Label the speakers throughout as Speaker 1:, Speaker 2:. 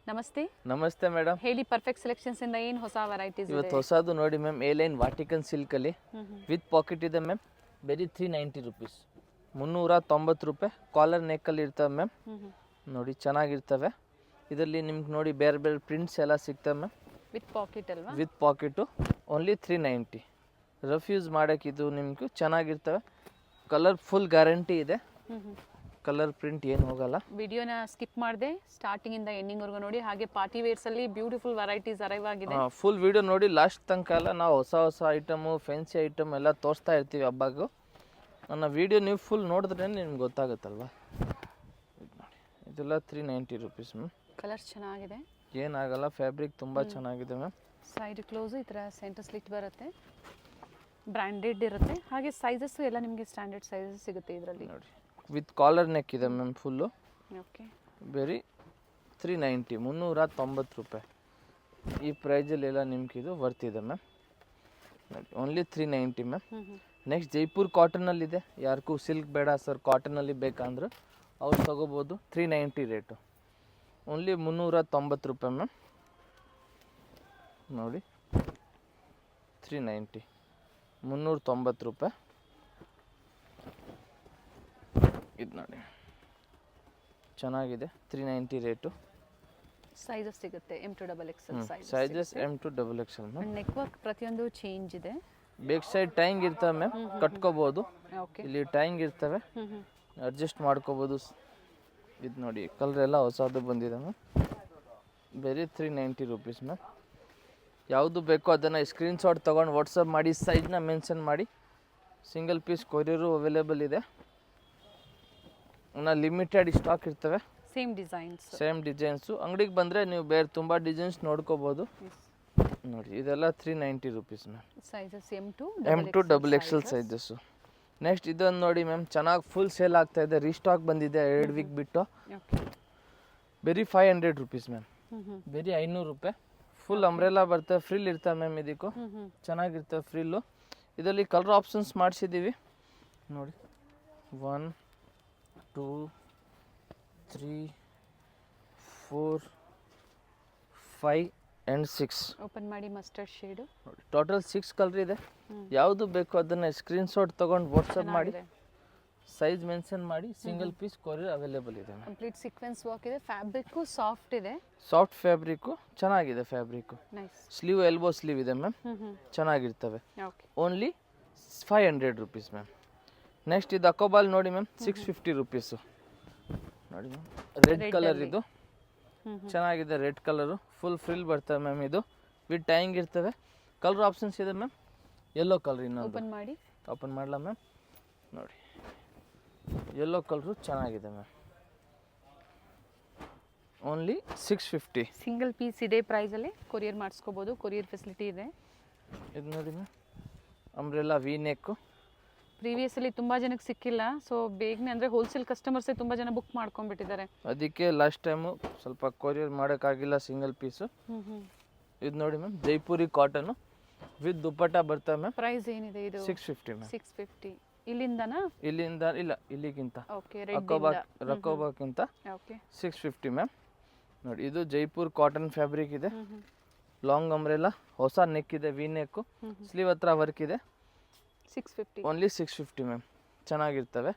Speaker 1: ನಮಸ್ತೆ.
Speaker 2: ನಮಸ್ತೆ ಮೇಡಮ್.
Speaker 1: ಹೇಳಿ, ಪರ್ಫೆಕ್ಟ್ ಸೆಲೆಕ್ಷನ್ಸ್ ಇಂದ ಏನು ಹೊಸ ವೆರೈಟೀಸ್ ಇದೆ?
Speaker 2: ಇವತ್ತು ಹೊಸದು ನೋಡಿ ಮ್ಯಾಮ್, ಎ ಲೈನ್ ವಾಟಿಕನ್ ಸಿಲ್ಕಲ್ಲಿ ವಿತ್ ಪಾಕೆಟ್ ಇದೆ ಮ್ಯಾಮ್. ಬರೀ 390 ರುಪೀಸ್, 390 ರೂಪಾಯಿ. ಕಾಲರ್ ನೆಕ್ಕಲ್ಲಿ ಇರ್ತವೆ ಮ್ಯಾಮ್. ನೋಡಿ ಚೆನ್ನಾಗಿರ್ತವೆ. ಇದರಲ್ಲಿ ನಿಮ್ಗೆ ನೋಡಿ ಬೇರೆ ಬೇರೆ ಪ್ರಿಂಟ್ಸ್ ಎಲ್ಲ ಸಿಗ್ತವೆ ಮ್ಯಾಮ್.
Speaker 1: ವಿತ್ ಪಾಕೆಟ್ ಅಲ್ವಾ?
Speaker 2: With pocket only 390. Rough use ಮಾಡೋಕ್ಕೆ ಇದು ನಿಮ್ಗೆ ಚೆನ್ನಾಗಿರ್ತವೆ. ಕಲರ್ ಫುಲ್ ಗ್ಯಾರಂಟಿ ಇದೆ. ಕಲರ್ ಪ್ರಿಂಟ್ ಏನು ಹೋಗಲ್ಲ.
Speaker 1: ವಿಡಿಯೋನ ಸ್ಕಿಪ್ ಮಾಡಿದೆ, ಸ್ಟಾರ್ಟಿಂಗ್ ಇಂದ ಎಂಡಿಂಗ್ ವರೆಗೂ ನೋಡಿ. ಹಾಗೆ ಪಾರ್ಟಿ ವೇರ್ಸ್ ಅಲ್ಲಿ ಬ್ಯೂಟಿಫುಲ್ ವೆರೈಟೀಸ್ ಅರೈವ್ ಆಗಿದೆ.
Speaker 2: ಫುಲ್ ವಿಡಿಯೋ ನೋಡಿ ಲಾಸ್ಟ್ ತನಕ ಎಲ್ಲ. ನಾವು ಹೊಸ ಹೊಸ ಐಟಮು, ಫ್ಯಾನ್ಸಿ ಐಟಮ್ ಎಲ್ಲ ತೋರಿಸ್ತಾ ಇರ್ತೀವಿ ಹಬ್ಬಗೂ. ನನ್ನ ವಿಡಿಯೋ ನೀವು ಫುಲ್ ನೋಡಿದ್ರೆ ನಿಮ್ಗೆ ಗೊತ್ತಾಗುತ್ತಲ್ವಾ. ಇದೆಲ್ಲ 390 ರುಪೀಸ್ ಮ್ಯಾಮ್.
Speaker 1: ಕಲರ್ಸ್ ಚೆನ್ನಾಗಿದೆ,
Speaker 2: ಏನಾಗಲ್ಲ. ಫ್ಯಾಬ್ರಿಕ್ ತುಂಬ ಚೆನ್ನಾಗಿದೆ ಮ್ಯಾಮ್.
Speaker 1: ಸೈಡ್ ಕ್ಲೋಸ್ ಈ ಥರ ಸೆಂಟರ್ ಸ್ಲಿಟ್ ಬರುತ್ತೆ, ಬ್ರ್ಯಾಂಡೆಡ್ ಇರುತ್ತೆ. ಹಾಗೆ ಸೈಜಸ್ ಎಲ್ಲ ನಿಮಗೆ ಸ್ಟ್ಯಾಂಡರ್ಡ್ ಸೈಜಸ್ ಸಿಗುತ್ತೆ ಇದರಲ್ಲಿ.
Speaker 2: ನೋಡಿ ವಿತ್ ಕಾಲರ್ ನೆಕ್ ಇದೆ ಮ್ಯಾಮ್ ಫುಲ್ಲು.
Speaker 1: ಓಕೆ,
Speaker 2: ಬರೀ 390, 390 ರೂಪಾಯಿ. ಈ ಪ್ರೈಸಲ್ಲೆಲ್ಲ ನಿಮ್ಗೆ ಇದು ಬರ್ತಿದೆ ಮ್ಯಾಮ್. ನೋಡಿ ಓನ್ಲಿ 390 ಮ್ಯಾಮ್. ನೆಕ್ಸ್ಟ್ ಜೈಪುರ್ ಕಾಟನಲ್ಲಿದೆ. ಯಾರಿಗೂ ಸಿಲ್ಕ್ ಬೇಡ ಸರ್, ಕಾಟನಲ್ಲಿ ಬೇಕಂದ್ರೆ ಅವ್ರು ತೊಗೋಬೋದು. 390 ರೇಟು, ಓನ್ಲಿ 390 ರೂಪಾಯಿ ಮ್ಯಾಮ್. ನೋಡಿ 390, 390 ರೂಪಾಯಿ. ಇದು ನೋಡಿ ಚೆನ್ನಾಗಿದೆ, 390 ರೇಟು.
Speaker 1: ಸೈಜಸ್ ಸಿಗುತ್ತೆ M to XXL
Speaker 2: sizes M to XXL ma'am.
Speaker 1: Neck work ಪ್ರತಿಯೊಂದು ಚೇಂಜ್ ಇದೆ.
Speaker 2: ಬೇಕ್ ಸೈಡ್ ಟೈಂಗ್ ಇರ್ತವೆ ಮ್ಯಾಮ್, ಕಟ್ಕೋಬೋದು.
Speaker 1: ಓಕೆ,
Speaker 2: ಇಲ್ಲಿ ಟೈಂಗ್ ಇರ್ತವೆ, ಅಡ್ಜಸ್ಟ್ ಮಾಡ್ಕೋಬೋದು. ಇದು ನೋಡಿ ಕಲರ್ ಎಲ್ಲ ಹೊಸದು ಬಂದಿದೆ ಮ್ಯಾಮ್. ಬರೀ 390 ರುಪೀಸ್ ಮ್ಯಾಮ್. ಯಾವುದು ಬೇಕೋ ಅದನ್ನು ಸ್ಕ್ರೀನ್ಶಾಟ್ ತೊಗೊಂಡು ವಾಟ್ಸಪ್ ಮಾಡಿ, ಸೈಜ್ನ ಮೆನ್ಷನ್ ಮಾಡಿ. ಸಿಂಗಲ್ ಪೀಸ್ ಕೊರಿಯರು ಅವೈಲೇಬಲ್ ಇದೆ. ಲಿಮಿಟೆಡ್ ಸ್ಟಾಕ್ ಇರ್ತವೆ. Same designs. ಅಂಗಡಿಗೆ ಬಂದರೆ ನೀವು ಬೇರೆ ತುಂಬ ಡಿಸೈನ್ಸ್ ನೋಡ್ಕೋಬೋದು. ನೋಡಿ ಇದೆಲ್ಲ 390 rupees ma'am.
Speaker 1: Sizes M to
Speaker 2: XXL sizes. Next ಇದೊಂದು ನೋಡಿ ಮ್ಯಾಮ್, ಚೆನ್ನಾಗಿ ಫುಲ್ ಸೇಲ್ ಆಗ್ತಾ ಇದೆ. ರೀಸ್ಟಾಕ್ ಬಂದಿದೆ 2 ವೀಕ್ ಬಿಟ್ಟು. ಬರೀ 500 ರುಪೀಸ್ ಮ್ಯಾಮ್. ಬರೀ 500 ರೂಪಾಯಿ. ಫುಲ್ ಅಂಬ್ರೆಲಾ ಬರ್ತವೆ, ಫ್ರಿಲ್ ಇರ್ತವೆ ಮ್ಯಾಮ್. ಇದಕ್ಕೂ ಚೆನ್ನಾಗಿರ್ತವೆ ಫ್ರಿಲ್ಲು. ಇದರಲ್ಲಿ ಕಲರ್ ಆಪ್ಷನ್ಸ್ ಮಾಡಿಸಿದ್ದೀವಿ ನೋಡಿ. 1 2 3 4 5 and 6.
Speaker 1: ಓಪನ್ ಮಾಡಿ, ಮಸ್ಟರ್ಡ್ ಶೇಡ್.
Speaker 2: ಟೋಟಲ್ 6 ಕಲರ್ ಇದೆ. ಯಾವುದು ಬೇಕು ಅದನ್ನು ಸ್ಕ್ರೀನ್ಶಾಟ್ ತೊಗೊಂಡು ವಾಟ್ಸಪ್ ಮಾಡಿ, ಸೈಜ್ ಮೆನ್ಷನ್ ಮಾಡಿ. ಸಿಂಗಲ್ ಪೀಸ್ ಕೊರಿಯರ್ ಅವೈಲೇಬಲ್ ಇದೆ.
Speaker 1: ಕಂಪ್ಲೀಟ್ ಸೀಕ್ವೆನ್ಸ್ ವರ್ಕ್ ಇದೆ. ಫ್ಯಾಬ್ರಿಕ್ಕು ಸಾಫ್ಟ್ ಇದೆ.
Speaker 2: ಸಾಫ್ಟ್ ಫ್ಯಾಬ್ರಿಕ್ಕು ಚೆನ್ನಾಗಿದೆ. Fabric
Speaker 1: nice.
Speaker 2: Sleeve elbow sleeve ಇದೆ ಮ್ಯಾಮ್. ಚೆನ್ನಾಗಿರ್ತವೆ.
Speaker 1: Okay,
Speaker 2: only 500 rupees ma'am. Next ಇದು ಅಕೋಬಾಲ್ ನೋಡಿ ಮ್ಯಾಮ್, 650 ರುಪೀಸು. ನೋಡಿ ಮ್ಯಾಮ್, ರೆಡ್ ಕಲರ್ ಇದು ಚೆನ್ನಾಗಿದೆ. ರೆಡ್ ಕಲರು ಫುಲ್ ಫ್ರಿಲ್ ಬರ್ತವೆ ಮ್ಯಾಮ್. ಇದು ವಿತ್ ಟೈಂಗ್ ಇರ್ತವೆ. ಕಲರ್ ಆಪ್ಷನ್ಸ್ ಇದೆ ಮ್ಯಾಮ್. ಯೆಲ್ಲೋ ಕಲರ್ ಇನ್ನೊಂದು
Speaker 1: ಓಪನ್ ಮಾಡಿ.
Speaker 2: ಓಪನ್ ಮಾಡಲ ಮ್ಯಾಮ್. ನೋಡಿ ಯೆಲ್ಲೋ ಕಲರು ಚೆನ್ನಾಗಿದೆ ಮ್ಯಾಮ್. ಓನ್ಲಿ 650.
Speaker 1: ಸಿಂಗಲ್ ಪೀಸ್ ಇದೆ ಪ್ರೈಸಲ್ಲಿ. ಕೊರಿಯರ್ ಮಾಡಿಸ್ಕೋಬೋದು, ಕೊರಿಯರ್ ಫೆಸಿಲಿಟಿ ಇದೆ.
Speaker 2: ಇದು ನೋಡಿ ma'am, umbrella V neck.
Speaker 1: Previously ತುಂಬ ಜನಕ್ಕೆ ಸಿಕ್ಕಿಲ್ಲ. ಸೊ ಬೇಗನೆ ಅಂದರೆ ಹೋಲ್ಸೇಲ್ ಕಸ್ಟಮರ್ಸೇ ತುಂಬ ಜನ ಬುಕ್ ಮಾಡ್ಕೊಂಡ್ಬಿಟ್ಟಿದ್ದಾರೆ.
Speaker 2: ಅದಕ್ಕೆ ಲಾಸ್ಟ್ ಟೈಮು ಸ್ವಲ್ಪ ಕೊರಿಯರ್ ಮಾಡೋಕ್ಕಾಗಿಲ್ಲ ಸಿಂಗಲ್ ಪೀಸು. ಇದು ನೋಡಿ ಮ್ಯಾಮ್, ಜೈಪುರಿ ಕಾಟನು ವಿತ್ ದುಪ್ಪಟ್ಟ ಬರ್ತವೆ ಮ್ಯಾಮ್.
Speaker 1: ಪ್ರೈಸ್ ಏನಿದೆ ಇದು?
Speaker 2: 650 ಮ್ಯಾಮ್.
Speaker 1: 650. ಇಲ್ಲಿಂದನಾ?
Speaker 2: ಇಲ್ಲಿಂದ ಇಲ್ಲ, ಇಲ್ಲಿಗಿಂತ
Speaker 1: ಓಕೆ,
Speaker 2: ರಕೋಬಾಕ್ಕಿಂತ
Speaker 1: ಓಕೆ
Speaker 2: 650 ಮ್ಯಾಮ್. ನೋಡಿ ಇದು ಜೈಪುರ್ ಕಾಟನ್ ಫ್ಯಾಬ್ರಿಕ್ ಇದೆ. ಲಾಂಗ್ ಅಂಬ್ರೆಲಾ, ಹೊಸ ನೆಕ್ ಇದೆ, ವಿ ನೆಕ್ಕು. ಸ್ಲೀವ್ ಹತ್ರ ವರ್ಕ್ ಇದೆ.
Speaker 1: 650.
Speaker 2: Only 650 ma'am. ಚೆನ್ನಾಗಿರ್ತವೆ.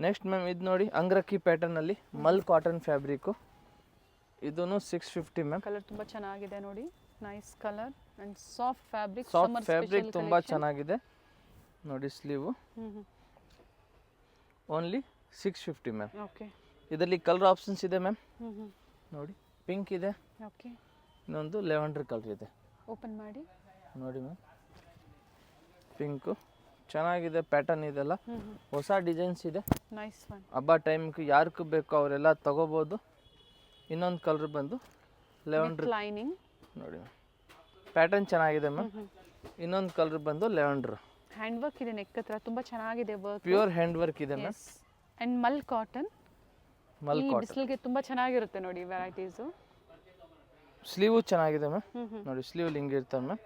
Speaker 2: ನೆಕ್ಸ್ಟ್ ಮ್ಯಾಮ್ ಇದು ನೋಡಿ, ಅಂಗ್ರಕ್ಕಿ ಪ್ಯಾಟರ್ನಲ್ಲಿ ಮಲ್ ಕಾಟನ್ ಫ್ಯಾಬ್ರಿಕ್ಕು. ಇದೂ 650 ಮ್ಯಾಮ್.
Speaker 1: ಕಲರ್ ತುಂಬ ಚೆನ್ನಾಗಿದೆ ನೋಡಿ. Nice colour and soft fabric.
Speaker 2: Soft fabric ತುಂಬ ಚೆನ್ನಾಗಿದೆ ನೋಡಿ. Sleeve only 650 ma'am.
Speaker 1: ಓಕೆ,
Speaker 2: ಇದರಲ್ಲಿ ಕಲರ್ ಆಪ್ಷನ್ಸ್ ಇದೆ ಮ್ಯಾಮ್. ನೋಡಿ ಪಿಂಕ್ ಇದೆ,
Speaker 1: ಓಕೆ,
Speaker 2: ಇನ್ನೊಂದು ಲೆವೆಂಡರ್ ಕಲರ್ ಇದೆ.
Speaker 1: ಓಪನ್ ಮಾಡಿ
Speaker 2: ನೋಡಿ ಮ್ಯಾಮ್, ಪಿಂಕು ಚೆನ್ನಾಗಿದೆ. ಪ್ಯಾಟರ್ನ್ ಇದೆಲ್ಲ ಹೊಸ ಡಿಸೈನ್ಸ್ ಇದೆ.
Speaker 1: Nice one.
Speaker 2: ಹಬ್ಬ ಟೈಮ್ಗೆ ಯಾರಿಗೂ ಬೇಕೋ ಅವರೆಲ್ಲ ತಗೋಬೋದು. ಇನ್ನೊಂದು ಕಲರ್ ಬಂದು ಲೆವೆಂಡರ್
Speaker 1: ಲೈನಿಂಗ್
Speaker 2: ನೋಡಿ ಮ್ಯಾಮ್, ಪ್ಯಾಟರ್ನ್ ಚೆನ್ನಾಗಿದೆ ಮ್ಯಾಮ್. ಇನ್ನೊಂದು ಕಲರ್ ಬಂದು ಲೆವೆಂಡರ್.
Speaker 1: ಹ್ಯಾಂಡ್ ವರ್ಕ್ ಇದೆ ನೆಕ್ ಹತ್ರ, ತುಂಬ ಚೆನ್ನಾಗಿದೆ ವರ್ಕ್.
Speaker 2: ಪ್ಯೂರ್ ಹ್ಯಾಂಡ್ ವರ್ಕ್ ಇದೆ ma'am.
Speaker 1: And mul cotton.
Speaker 2: Mul cotton
Speaker 1: ಬಿಸಿಲಿಗೆ ತುಂಬ ಚೆನ್ನಾಗಿರುತ್ತೆ ನೋಡಿ ವೆರೈಟೀಸು.
Speaker 2: ಸ್ಲೀವು ಚೆನ್ನಾಗಿದೆ ಮ್ಯಾಮ್. ನೋಡಿ ಸ್ಲೀವ್ ಹಿಂಗೆ ಇರ್ತವೆ ಮ್ಯಾಮ್,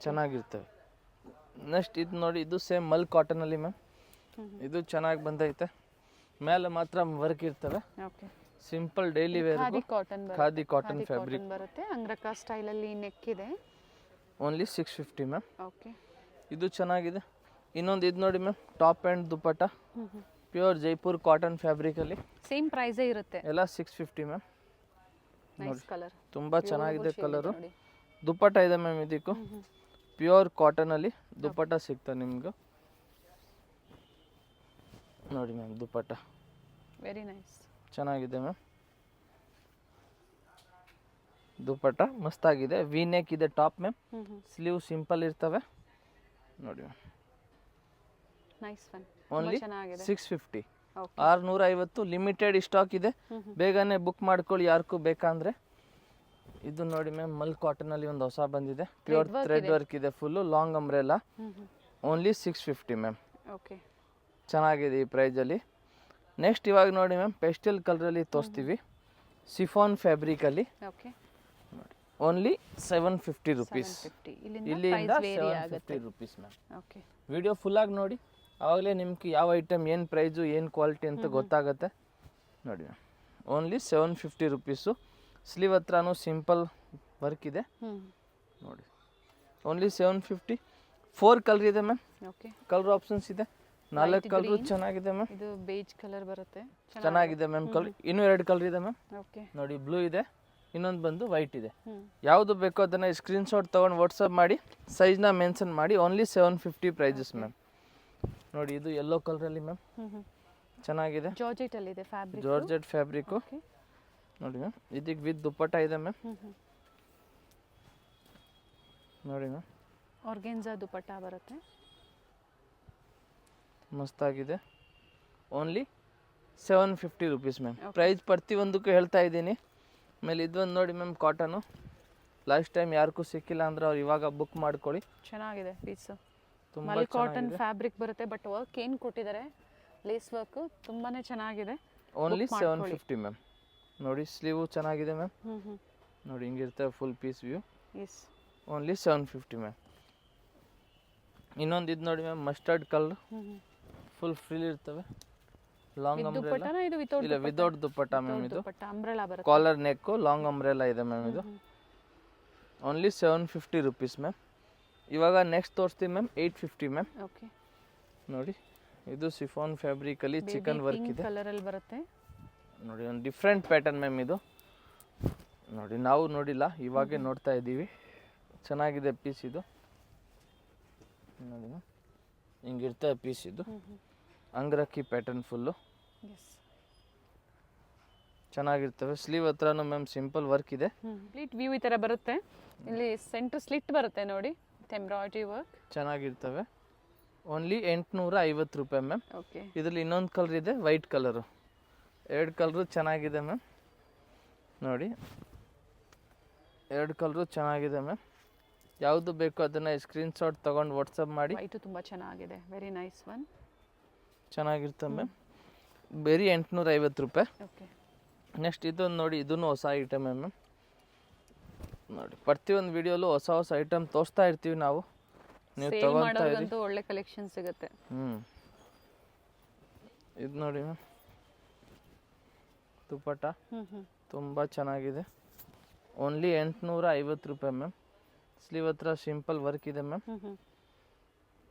Speaker 2: ಚೆನ್ನಾಗಿರ್ತವೆ. ನೆಕ್ಸ್ಟ್ ಇದು ನೋಡಿ, ಇದು ಸೇಮ್ ಮಲ್ ಕಾಟನಲ್ಲಿ ಮ್ಯಾಮ್. ಇದು ಚೆನ್ನಾಗಿ ಬಂದೈತೆ. ಮೇಲೆ ಮಾತ್ರ ವರ್ಕ್ ಇರ್ತವೆ.
Speaker 1: Okay,
Speaker 2: simple daily wear
Speaker 1: khadi cotton
Speaker 2: khadi cotton fabric
Speaker 1: ಬರುತ್ತೆ. ಅಂಗ್ರಕ ಸ್ಟೈಲಲ್ಲಿ ನೆಕ್ ಇದೆ.
Speaker 2: Only 650 ma'am.
Speaker 1: ಓಕೆ.
Speaker 2: ಇದು ಚೆನ್ನಾಗಿದೆ. ಇನ್ನೊಂದು ಇದು ನೋಡಿ ma'am, top and dupatta pure Jaipur cotton ಫ್ಯಾಬ್ರಿಕಲ್ಲಿ.
Speaker 1: ಸೇಮ್ ಪ್ರೈಸೇ ಇರುತ್ತೆ
Speaker 2: ಎಲ್ಲ 650 ಮ್ಯಾಮ್.
Speaker 1: ನೈಸ್ ಕಲರ್,
Speaker 2: ತುಂಬ ಚೆನ್ನಾಗಿದೆ ಕಲರು. ದುಪಟ್ಟ ಇದೆ ಮ್ಯಾಮ್ ಇದಕ್ಕೂ. ಪ್ಯೂರ್ ಕಾಟನಲ್ಲಿ ದುಪಟ್ಟ ಸಿಗ್ತದೆ ನಿಮ್ಗೆ. ನೋಡಿ ಮ್ಯಾಮ್ ದುಪಟ್ಟ
Speaker 1: ವೆರಿ ನೈಸ್,
Speaker 2: ಚೆನ್ನಾಗಿದೆ ಮ್ಯಾಮ್. ದುಪಟ್ಟ ಮಸ್ತಾಗಿದೆ. ವಿ ನೆಕ್ ಇದೆ ಟಾಪ್ ಮ್ಯಾಮ್. ಸ್ಲೀವ್ ಸಿಂಪಲ್ ಇರ್ತವೆ ನೋಡಿ ಮ್ಯಾಮ್.
Speaker 1: Nice one.
Speaker 2: ಓನ್ಲಿ
Speaker 1: ಚೆನ್ನಾಗಿದೆ.
Speaker 2: 650. 650 ಲಿಮಿಟೆಡ್ ಸ್ಟಾಕ್ ಇದೆ. ಬೇಗನೆ ಬುಕ್ ಮಾಡ್ಕೊಳ್ಳಿ ಯಾರಿಗೂ ಬೇಕಂದ್ರೆ. ಇದು ನೋಡಿ ಮ್ಯಾಮ್, ಮಲ್ ಕಾಟನ್ ಅಲ್ಲಿ ಒಂದು ಹೊಸ ಬಂದಿದೆ. ಪ್ಯೂರ್ ಥ್ರೆಡ್ ವರ್ಕ್ ಇದೆ, full long umbrella. Only 650 ma'am.
Speaker 1: Okay,
Speaker 2: ಚೆನ್ನಾಗಿದೆ ಈ ಪ್ರೈಸಲ್ಲಿ. ನೆಕ್ಸ್ಟ್ ಇವಾಗ ನೋಡಿ ಮ್ಯಾಮ್, ಪೆಸ್ಟಲ್ ಕಲರಲ್ಲಿ ತೋರಿಸ್ತೀವಿ. ಸಿಫಾನ್ ಫ್ಯಾಬ್ರಿಕಲ್ಲಿ
Speaker 1: ಓಕೆ.
Speaker 2: Only 750 rupees. ಇಲ್ಲಿಂದ
Speaker 1: very
Speaker 2: 750 rupees ma'am.
Speaker 1: Okay.
Speaker 2: Video ಫುಲ್ಲಾಗಿ ನೋಡಿ, ಆವಾಗಲೇ ನಿಮ್ಗೆ ಯಾವ ಐಟಮ್ ಏನು ಪ್ರೈಸು ಏನು ಕ್ವಾಲಿಟಿ ಅಂತ ಗೊತ್ತಾಗುತ್ತೆ ನೋಡಿ ಮ್ಯಾಮ್. Only 750 rupees. ಸ್ಲೀವ್ ಹತ್ರನೂ ಸಿಂಪಲ್ ವರ್ಕ್ ಇದೆ ನೋಡಿ. ಓನ್ಲಿ 750. 4 ಕಲರ್ ಇದೆ ಮ್ಯಾಮ್.
Speaker 1: ಓಕೆ.
Speaker 2: ಕಲರ್ ಆಪ್ಷನ್ಸ್ ಇದೆ. 4 ಕಲರು ಚೆನ್ನಾಗಿದೆ ಮ್ಯಾಮ್.
Speaker 1: ಇದು ಬೇಜ್ ಕಲರ್ ಬರುತ್ತೆ,
Speaker 2: ಚೆನ್ನಾಗಿದೆ ಮ್ಯಾಮ್ ಕಲರ್. ಇನ್ನೂ 2 ಕಲರ್ ಇದೆ ಮ್ಯಾಮ್.
Speaker 1: ಓಕೆ.
Speaker 2: ನೋಡಿ, ಬ್ಲೂ ಇದೆ, ಇನ್ನೊಂದು ಬಂದು ವೈಟ್ ಇದೆ. ಯಾವುದು ಬೇಕೋ ಅದನ್ನು ಸ್ಕ್ರೀನ್ಶಾಟ್ ತೊಗೊಂಡು ವಾಟ್ಸಪ್ ಮಾಡಿ, ಸೈಜ್ನ ಮೆನ್ಷನ್ ಮಾಡಿ. Only 750 prices ma'am. ನೋಡಿ, ಇದು ಯೆಲ್ಲೋ ಕಲರಲ್ಲಿ ಮ್ಯಾಮ್, ಚೆನ್ನಾಗಿದೆ.
Speaker 1: ಜಾರ್ಜೆಟ್ ಅಲ್ಲಿ ಇದೆ ಫ್ಯಾಬ್ರಿಕ್.
Speaker 2: ಜಾರ್ಜೆಟ್ ಫ್ಯಾಬ್ರಿಕ್ಕು ನೋಡಿ ಮ್ಯಾಮ್. ಇದಕ್ಕೆ ವಿತ್ ದುಪ್ಪಟ್ಟ ಇದೆ ಮ್ಯಾಮ್. ನೋಡಿ ಮ್ಯಾಮ್,
Speaker 1: ಆರ್ಗೆನ್ಜಾ ದುಪಟ್ಟ ಬರುತ್ತೆ.
Speaker 2: ಮಸ್ತಾಗಿದೆ. Only 750 rupees ma'am. ಪ್ರೈಸ್ ಪ್ರತಿಯೊಂದಕ್ಕೂ ಹೇಳ್ತಾ ಇದ್ದೀನಿ. ಆಮೇಲೆ ಇದೊಂದು ನೋಡಿ ಮ್ಯಾಮ್, ಕಾಟನು. ಲಾಸ್ಟ್ ಟೈಮ್ ಯಾರಿಗೂ ಸಿಕ್ಕಿಲ್ಲ ಅಂದ್ರೆ ಅವ್ರು ಇವಾಗ ಬುಕ್ ಮಾಡ್ಕೊಳ್ಳಿ.
Speaker 1: ಚೆನ್ನಾಗಿದೆ ಪೀಸು.
Speaker 2: ತುಂಬ
Speaker 1: ಮಲ್ ಕಾಟನ್ ಫ್ಯಾಬ್ರಿಕ್ ಬರುತ್ತೆ, ಬಟ್ ವರ್ಕ್ ಏನು ಕೊಟ್ಟಿದ್ದಾರೆ, ಲೇಸ್ ವರ್ಕ್ ತುಂಬಾನೇ ಚೆನ್ನಾಗಿದೆ.
Speaker 2: Only 750 ma'am. ನೋಡಿ, ಸ್ಲೀವು ಚೆನ್ನಾಗಿದೆ ಮ್ಯಾಮ್. ನೋಡಿ, ಹಿಂಗಿರ್ತವೆ full piece view.
Speaker 1: Yes,
Speaker 2: only 750 ma'am. ಇನ್ನೊಂದು ಇದು ನೋಡಿ ma'am, mustard colour, full frill ಇರ್ತವೆ. ಲಾಂಗ್ ಅಂಬ್ರೆಲಾ ಇಲ್ಲ, ವಿದೌಟ್ ದುಪ್ಪಟ್ಟ ಮ್ಯಾಮ್. ಇದು
Speaker 1: ಅಂಬ್ರೆಲಾ ಬರುತ್ತೆ.
Speaker 2: ಕಾಲರ್ ನೆಕ್ಕು, ಲಾಂಗ್ ಅಂಬ್ರೆಲಾ ಇದೆ ಮ್ಯಾಮ್. ಇದು ಓನ್ಲಿ 750 ರುಪೀಸ್ ಮ್ಯಾಮ್. ಇವಾಗ ನೆಕ್ಸ್ಟ್ ತೋರಿಸ್ತೀವಿ ಮ್ಯಾಮ್, 850 ಮ್ಯಾಮ್.
Speaker 1: ಓಕೆ.
Speaker 2: ನೋಡಿ, ಇದು ಸಿಫಾನ್ ಫ್ಯಾಬ್ರಿಕಲ್ಲಿ ಚಿಕನ್ ವರ್ಕ್ ಇದೆ.
Speaker 1: ಕಲರಲ್ಲಿ ಬರುತ್ತೆ
Speaker 2: ನೋಡಿ, ಒಂದು ಡಿಫ್ರೆಂಟ್ ಪ್ಯಾಟರ್ನ್ ಮ್ಯಾಮ್ ಇದು. ನೋಡಿ, ನಾವು ನೋಡಿಲ್ಲ, ಇವಾಗೇ ನೋಡ್ತಾ ಇದ್ದೀವಿ. ಚೆನ್ನಾಗಿದೆ ಪೀಸ್ ಇದು. ನೋಡಿ ಮ್ಯಾಮ್, ಹಿಂಗಿರ್ತವೆ ಪೀಸ್ ಇದು. ಅಂಗ್ರಕ್ಕಿ ಪ್ಯಾಟರ್ನ್ ಫುಲ್ಲು ಚೆನ್ನಾಗಿರ್ತವೆ. ಸ್ಲೀವ್ ಹತ್ರನೂ ಮ್ಯಾಮ್ ಸಿಂಪಲ್ ವರ್ಕ್ ಇದೆ.
Speaker 1: ಕಂಪ್ಲೀಟ್ ವ್ಯೂ ಈ ಥರ ಬರುತ್ತೆ. ಇಲ್ಲಿ ಸೆಂಟರ್ ಸ್ಲಿಟ್ ಬರುತ್ತೆ ನೋಡಿ, ಎಂಬ್ರಾಯ್ಡ್ರಿ ವರ್ಕ್
Speaker 2: ಚೆನ್ನಾಗಿರ್ತವೆ. ಓನ್ಲಿ 850 ರೂಪಾಯಿ ಮ್ಯಾಮ್.
Speaker 1: ಓಕೆ.
Speaker 2: ಇದರಲ್ಲಿ ಇನ್ನೊಂದು ಕಲರ್ ಇದೆ, ವೈಟ್ ಕಲರು. 2 ಕಲರು ಚೆನ್ನಾಗಿದೆ ಮ್ಯಾಮ್. ನೋಡಿ, 2 ಕಲರು ಚೆನ್ನಾಗಿದೆ ಮ್ಯಾಮ್. ಯಾವುದು ಬೇಕೋ ಅದನ್ನು ಸ್ಕ್ರೀನ್ಶಾಟ್ ತೊಗೊಂಡು ವಾಟ್ಸಪ್ ಮಾಡಿ.
Speaker 1: ವೈಟು ತುಂಬ ಚೆನ್ನಾಗಿದೆ, ವೆರಿ ನೈಸ್ ಒನ್.
Speaker 2: ಚೆನ್ನಾಗಿರ್ತವೆ ಮ್ಯಾಮ್. ಬರೀ 850 ರೂಪಾಯಿ.
Speaker 1: ಓಕೆ.
Speaker 2: ನೆಕ್ಸ್ಟ್ ಇದೊಂದು ನೋಡಿ, ಇದೂ ಹೊಸ ಐಟಮ್ ಮ್ಯಾಮ್. ನೋಡಿ, ಪ್ರತಿಯೊಂದು ವಿಡಿಯೋಲು ಹೊಸ ಹೊಸ ಐಟಮ್ ತೋರಿಸ್ತಾ ಇರ್ತೀವಿ ನಾವು. ನೀವು ತಗೊಳ್ತಾ ಇರಿ.
Speaker 1: ಒಳ್ಳೆ ಕಲೆಕ್ಷನ್ ಸಿಗುತ್ತೆ.
Speaker 2: ಇದು ನೋಡಿ ಮ್ಯಾಮ್, ದುಪ್ಪಟ್ಟ ತುಂಬ ಚೆನ್ನಾಗಿದೆ. ಓನ್ಲಿ 850 ರೂಪಾಯಿ ಮ್ಯಾಮ್. ಸ್ಲೀವ್ ಹತ್ರ ಸಿಂಪಲ್ ವರ್ಕ್ ಇದೆ ಮ್ಯಾಮ್.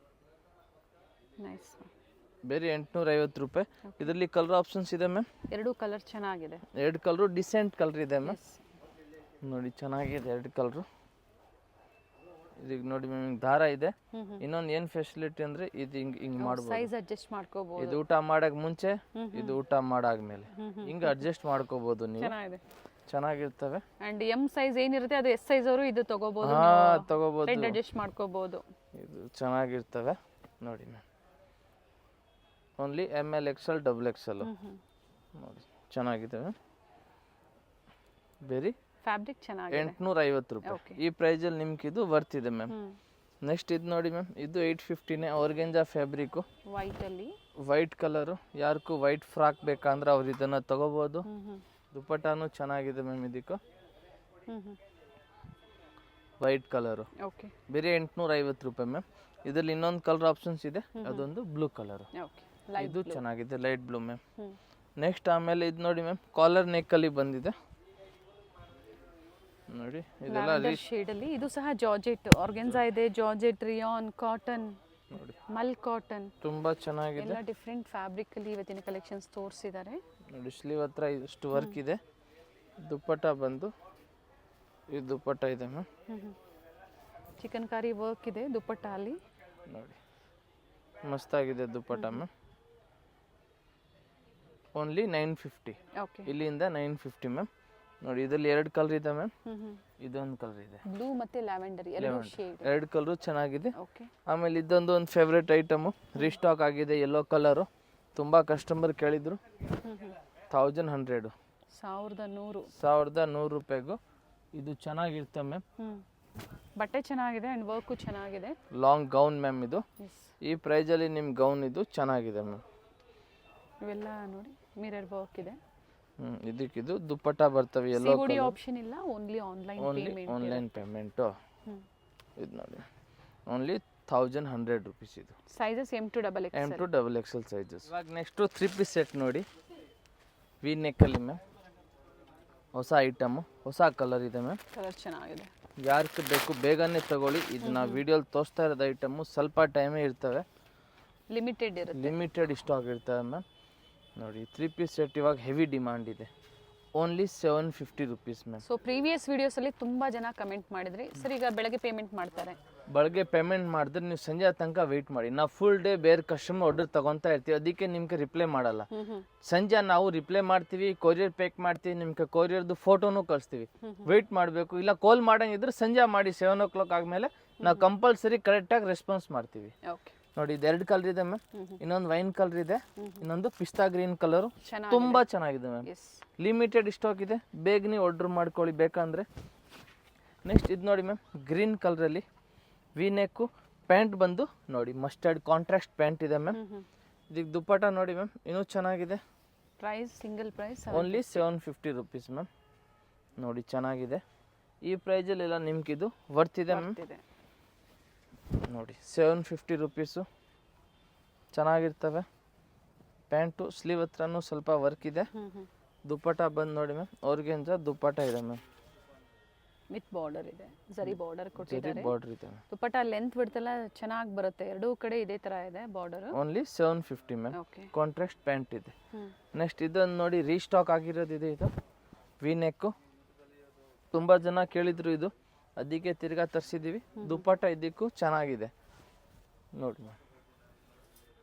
Speaker 1: ನೈಸ್.
Speaker 2: ಬೇರೆ 850 ರೂಪಾಯಿ. ಇದರಲ್ಲಿ ಕಲರ್ ಆಪ್ಷನ್ಸ್ ಇದೆ ಮ್ಯಾಮ್.
Speaker 1: 2 ಕಲರ್ ಚೆನ್ನಾಗಿದೆ.
Speaker 2: 2 ಕಲರು ಡಿಸೆಂಟ್ ಕಲರ್ ಇದೆ ಮ್ಯಾಮ್. ನೋಡಿ, ಚೆನ್ನಾಗಿದೆ 2 ಕಲರು. ಇದಕ್ಕೆ ನೋಡಿ ಮ್ಯಾಮ್, ಹಿಂಗೆ ದಾರ ಇದೆ. ಇನ್ನೊಂದು ಏನು ಫೆಸಿಲಿಟಿ ಅಂದರೆ ಇದು ಹಿಂಗೆ ಮಾಡ್ಬೋದು.
Speaker 1: ಸೈಜ್ ಅಡ್ಜಸ್ಟ್ ಮಾಡ್ಕೋಬಹುದು.
Speaker 2: ಇದು ಊಟ ಮಾಡಕ್ಕೆ ಮುಂಚೆ, ಇದು ಊಟ ಮಾಡಾದ್ಮೇಲೆ ಹಿಂಗೆ ಅಡ್ಜಸ್ಟ್ ಮಾಡ್ಕೋಬಹುದು ನೀವು. ಚೆನ್ನಾಗಿರ್ತವೆ.
Speaker 1: ಅಂಡ್ ಎಂ ಸೈಜ್ ಏನಿರುತ್ತೆ ಅದು ಎಸ್ ಸೈಜ್ ಅವರು ಇದು ತಗೋಬಹುದು.
Speaker 2: ತಗೋಬಹುದು,
Speaker 1: ಅಡ್ಜಸ್ಟ್ ಮಾಡ್ಕೋಬಹುದು.
Speaker 2: ಇದು ಚೆನ್ನಾಗಿರ್ತವೆ ನೋಡಿ ma'am. Only ML XL XXL ನೋಡಿ, ಚೆನ್ನಾಗಿದೆ ಮ್ಯಾಮ್. ಬೇರೆ
Speaker 1: ಫ್ಯಾಬ್ರಿಕ್ ಚೆನ್ನಾಗಿದೆ.
Speaker 2: 850 ರೂಪಾಯಿ. ಈ ಪ್ರೈಸಲ್ಲಿ ನಿಮ್ಗೆ ಇದು ವರ್ತ್ ಇದೆ ಮ್ಯಾಮ್. ನೆಕ್ಸ್ಟ್ ಇದು ನೋಡಿ ಮ್ಯಾಮ್, ಇದು 850ನೇ ಆರ್ಗೆಂಜಾ ಫ್ಯಾಬ್ರಿಕ್ಕು. White colour. ಯಾರಿಗೂ ವೈಟ್ ಫ್ರಾಕ್ ಬೇಕಂದ್ರೆ ಅವ್ರು ಇದನ್ನು ತಗೋಬೋದು. ದುಪ್ಪಟ್ಟಾನು ಚೆನ್ನಾಗಿದೆ ಮ್ಯಾಮ್. ಇದಕ್ಕೂ ವೈಟ್ ಕಲರು. ಬೇರೆ 850 ರೂಪಾಯಿ ಮ್ಯಾಮ್. ಇದರಲ್ಲಿ ಇನ್ನೊಂದು ಕಲರ್ ಆಪ್ಷನ್ಸ್ ಇದೆ, ಅದೊಂದು ಬ್ಲೂ ಕಲರು. ಇದು ಚೆನ್ನಾಗಿದೆ, ಲೈಟ್ ಬ್ಲೂ ಮ್ಯಾಮ್. ನೆಕ್ಸ್ಟ್ ಆಮೇಲೆ ಇದು ನೋಡಿ ಮ್ಯಾಮ್ ಕಾಲರ್ ನೆಕ್ಕಲ್ಲಿ ಬಂದಿದೆ ನೋಡಿ, ಇದೆಲ್ಲ
Speaker 1: ಲ್ಯಾವೆಂಡರ್ ಶೇಡಲ್ಲಿ. ಇದು ಸಹ ಜಾರ್ಜೆಟ್ ಆರ್ಗೆನ್ಸಾ ಇದೆ, ಜಾರ್ಜೆಟ್, ರಿಯಾನ್, ಕಾಟನ್,
Speaker 2: ನೋಡಿ
Speaker 1: ಮಲ್ ಕಾಟನ್,
Speaker 2: ತುಂಬ ಚೆನ್ನಾಗಿದೆ
Speaker 1: ಎಲ್ಲ ಡಿಫ್ರೆಂಟ್ ಫ್ಯಾಬ್ರಿಕಲ್ಲಿ ಇವತ್ತಿನ ಕಲೆಕ್ಷನ್ಸ್ ತೋರಿಸಿದ್ದಾರೆ.
Speaker 2: ನೋಡಿ. ಸ್ಲೀವ್ ಹತ್ರ ಇಷ್ಟು ವರ್ಕ್ ಇದೆ. ದುಪ್ಪಟ್ಟ ಬಂದು ಇದು ದುಪ್ಪಟ್ಟ ಇದೆ ಮ್ಯಾಮ್.
Speaker 1: ಚಿಕನ್ ಕಾರಿ ವರ್ಕ್ ಇದೆ ದುಪ್ಪಟ್ಟ ಅಲ್ಲಿ
Speaker 2: ನೋಡಿ, ಮಸ್ತಾಗಿದೆ ದುಪ್ಪಟ್ಟ ಮ್ಯಾಮ್. ಓನ್ಲಿ 950.
Speaker 1: ಓಕೆ.
Speaker 2: ಇಲ್ಲಿಂದ 950 ಮ್ಯಾಮ್. ನೋಡಿ, ಇದರಲ್ಲಿ 2 ಕಲರ್ ಇದೆ ಮ್ಯಾಮ್. ಇದೊಂದು ಕಲರ್ ಇದೆ,
Speaker 1: ಬ್ಲೂ ಮತ್ತೆ ಲ್ಯಾವೆಂಡರ್ ಎರಡು ಶೇಡ್.
Speaker 2: 2 ಕಲರು ಚೆನ್ನಾಗಿದೆ.
Speaker 1: ಓಕೆ.
Speaker 2: ಆಮೇಲೆ ಇದೊಂದು ಒಂದು ಫೇವ್ರೇಟ್ ಐಟಮು, ರೀಸ್ಟಾಕ್ ಆಗಿದೆ, ಯೆಲ್ಲೋ ಕಲರು. ತುಂಬ ಕಸ್ಟಮರ್ ಕೇಳಿದ್ರು. 1100 1100 ರೂಪಾಯಿಗೂ ಇದು ಚೆನ್ನಾಗಿರುತ್ತೆ ಮ್ಯಾಮ್.
Speaker 1: ಬಟ್ಟೆ ಚೆನ್ನಾಗಿದೆ ಆ್ಯಂಡ್ ವರ್ಕು ಚೆನ್ನಾಗಿದೆ.
Speaker 2: ಲಾಂಗ್ ಗೌನ್ ಮ್ಯಾಮ್ ಇದು. ಈ ಪ್ರೈಸಲ್ಲಿ ನಿಮ್ಮ ಗೌನ್ ಇದು ಚೆನ್ನಾಗಿದೆ ಮ್ಯಾಮ್.
Speaker 1: ಇವೆಲ್ಲ ನೋಡಿ ಮಿರರ್ ವರ್ಕ್ ಇದೆ.
Speaker 2: ಇದಕ್ಕಿದು ದುಪ್ಪಟ್ಟ ಬರ್ತವೆ, ಎಲ್ಲೋ
Speaker 1: ಸಿಒಡಿ ಆಪ್ಷನ್ ಇಲ್ಲ, ಓನ್ಲಿ
Speaker 2: ಆನ್ಲೈನ್ ಪೇಮೆಂಟು. ಇದು ನೋಡಿ, ಓನ್ಲಿ 1100 ರೂಪೀಸ್ ಇದು.
Speaker 1: Sizes M to
Speaker 2: XXL sizes. ಇವಾಗ ನೆಕ್ಸ್ಟು 3 ಪೀಸ್ ಸೆಟ್ ನೋಡಿ, ವಿ ನೆಕ್ಕಲ್ಲಿ ಮ್ಯಾಮ್. ಹೊಸ ಐಟಮು, ಹೊಸ ಕಲರ್ ಇದೆ ಮ್ಯಾಮ್.
Speaker 1: ಕಲರ್ ಚೆನ್ನಾಗಿದೆ.
Speaker 2: ಯಾರಿಗೆ ಬೇಕು ಬೇಗನೆ ತಗೊಳ್ಳಿ. ಇದು ನಾವು ವಿಡಿಯೋಲಿ ತೋರಿಸ್ತಾ ಇರೋದು ಐಟಮು, ಸ್ವಲ್ಪ ಟೈಮೇ ಇರ್ತವೆ, ಲಿಮಿಟೆಡ್ ಸ್ಟಾಕ್ ಇರ್ತವೆ ಮ್ಯಾಮ್. ನೋಡಿ, 3 ಪೀಸ್ ಸೆಟ್ ಇವಾಗ ಹೆವಿ ಡಿಮಾಂಡ್ ಇದೆ. Only 750 rupees ma'am.
Speaker 1: So previous ವಿಡಿಯೋಸಲ್ಲಿ ತುಂಬ ಜನ ಕಮೆಂಟ್ ಮಾಡಿದ್ರಿ ಸರ್, ಈಗ ಬೆಳಗ್ಗೆ ಪೇಮೆಂಟ್ ಮಾಡ್ತಾರೆ.
Speaker 2: ಬೆಳಗ್ಗೆ ಪೇಮೆಂಟ್ ಮಾಡಿದ್ರೆ ನೀವು ಸಂಜೆ ತನಕ ವೆಯ್ಟ್ ಮಾಡಿ. ನಾವು ಫುಲ್ ಡೇ ಬೇರೆ ಕಸ್ಟಮರ್ ಆರ್ಡರ್ ತಗೊತಾ ಇರ್ತೀವಿ, ಅದಕ್ಕೆ ನಿಮ್ಗೆ ರಿಪ್ಲೈ ಮಾಡಲ್ಲ. ಸಂಜೆ ನಾವು ರಿಪ್ಲೈ ಮಾಡ್ತೀವಿ, ಕೊರಿಯರ್ ಪ್ಯಾಕ್ ಮಾಡ್ತೀವಿ, ನಿಮ್ಗೆ ಕೊರಿಯರ್ದು ಫೋಟೋನು ಕಳಿಸ್ತೀವಿ. ವೆಯ್ಟ್ ಮಾಡಬೇಕು. ಇಲ್ಲ ಕಾಲ್ ಮಾಡಂಗಿದ್ರೆ ಸಂಜೆ ಮಾಡಿ 7 o'clock ಆದಮೇಲೆ ನಾವು ಕಂಪಲ್ಸರಿ ಕರೆಕ್ಟಾಗಿ ರೆಸ್ಪಾನ್ಸ್ ಮಾಡ್ತೀವಿ.
Speaker 1: ಓಕೆ.
Speaker 2: ನೋಡಿ, ಇದು 2 ಕಲರ್ ಇದೆ ಮ್ಯಾಮ್. ಇನ್ನೊಂದು ವೈನ್ ಕಲರ್ ಇದೆ, ಇನ್ನೊಂದು ಪಿಸ್ತಾ ಗ್ರೀನ್ ಕಲರು. ತುಂಬಾ ಚೆನ್ನಾಗಿದೆ ಮ್ಯಾಮ್. ಲಿಮಿಟೆಡ್ ಸ್ಟಾಕ್ ಇದೆ, ಬೇಗನೆ ಆರ್ಡರ್ ಮಾಡ್ಕೊಳ್ಳಿ ಬೇಕಂದ್ರೆ. ನೆಕ್ಸ್ಟ್ ಇದು ನೋಡಿ ಮ್ಯಾಮ್, ಗ್ರೀನ್ ಕಲರಲ್ಲಿ ವಿ ನೆಕ್ಕು, ಪ್ಯಾಂಟ್ ಬಂದು ನೋಡಿ ಮಸ್ಟರ್ಡ್ ಕಾಂಟ್ರಾಸ್ಟ್ ಪ್ಯಾಂಟ್ ಇದೆ ಮ್ಯಾಮ್. ಇದಕ್ಕೆ ದುಪ್ಪಟ್ಟ ನೋಡಿ ಮ್ಯಾಮ್, ಇನ್ನೂ ಚೆನ್ನಾಗಿದೆ.
Speaker 1: Price single price
Speaker 2: only 750 rupees ma'am. ನೋಡಿ, ಚೆನ್ನಾಗಿದೆ. ಈ ಪ್ರೈಸಲ್ಲೆಲ್ಲ ನಿಮ್ಗಿದು ವರ್ತಿದೆ ಮ್ಯಾಮ್. ನೋಡಿ, 750 ರೂಪೀಸು ಚೆನ್ನಾಗಿರ್ತವೆ. ಪ್ಯಾಂಟು ಸ್ಲೀವ್ ಹತ್ರನೂ ಸ್ವಲ್ಪ ವರ್ಕ್ ಇದೆ. ದುಪ್ಪಟ್ಟ ಬಂದು ನೋಡಿ ಮ್ಯಾಮ್, ಆರ್ಗೆನ್ಜಾ ದುಪ್ಪಟ್ಟ ಇದೆ ಮ್ಯಾಮ್.
Speaker 1: ವಿತ್ ಬಾರ್ಡರ್ ಇದೆ, ಜರಿ ಬಾರ್ಡರ್ ಕೊಟ್ಟಿದ್ದಾರೆ.
Speaker 2: ಬಾರ್ಡರ್ ಇದೆ ಮ್ಯಾಮ್.
Speaker 1: ದುಪ್ಪಟ್ಟ ಲೆಂತ್ ಬಿಡ್ತಲ್ಲ ಚೆನ್ನಾಗಿ ಬರುತ್ತೆ, ಎರಡೂ ಕಡೆ ಇದೇ ತರ ಇದೆ border.
Speaker 2: Only 750 ma'am. Contrast pant ಇದೆ. ನೆಕ್ಸ್ಟ್ ಇದೊಂದು ನೋಡಿ, ರೀಸ್ಟಾಕ್ ಆಗಿರೋದಿದೆ. ಇದು ವಿ ನೆಕ್ಕು, ತುಂಬ ಜನ ಕೇಳಿದ್ರು ಇದು, ಅದಕ್ಕೆ ತಿರ್ಗಾ ತರಿಸಿದ್ದೀವಿ. ದುಪ್ಪಟ್ಟ ಇದಕ್ಕೂ ಚೆನ್ನಾಗಿದೆ ನೋಡಿ ಮ್ಯಾಮ್.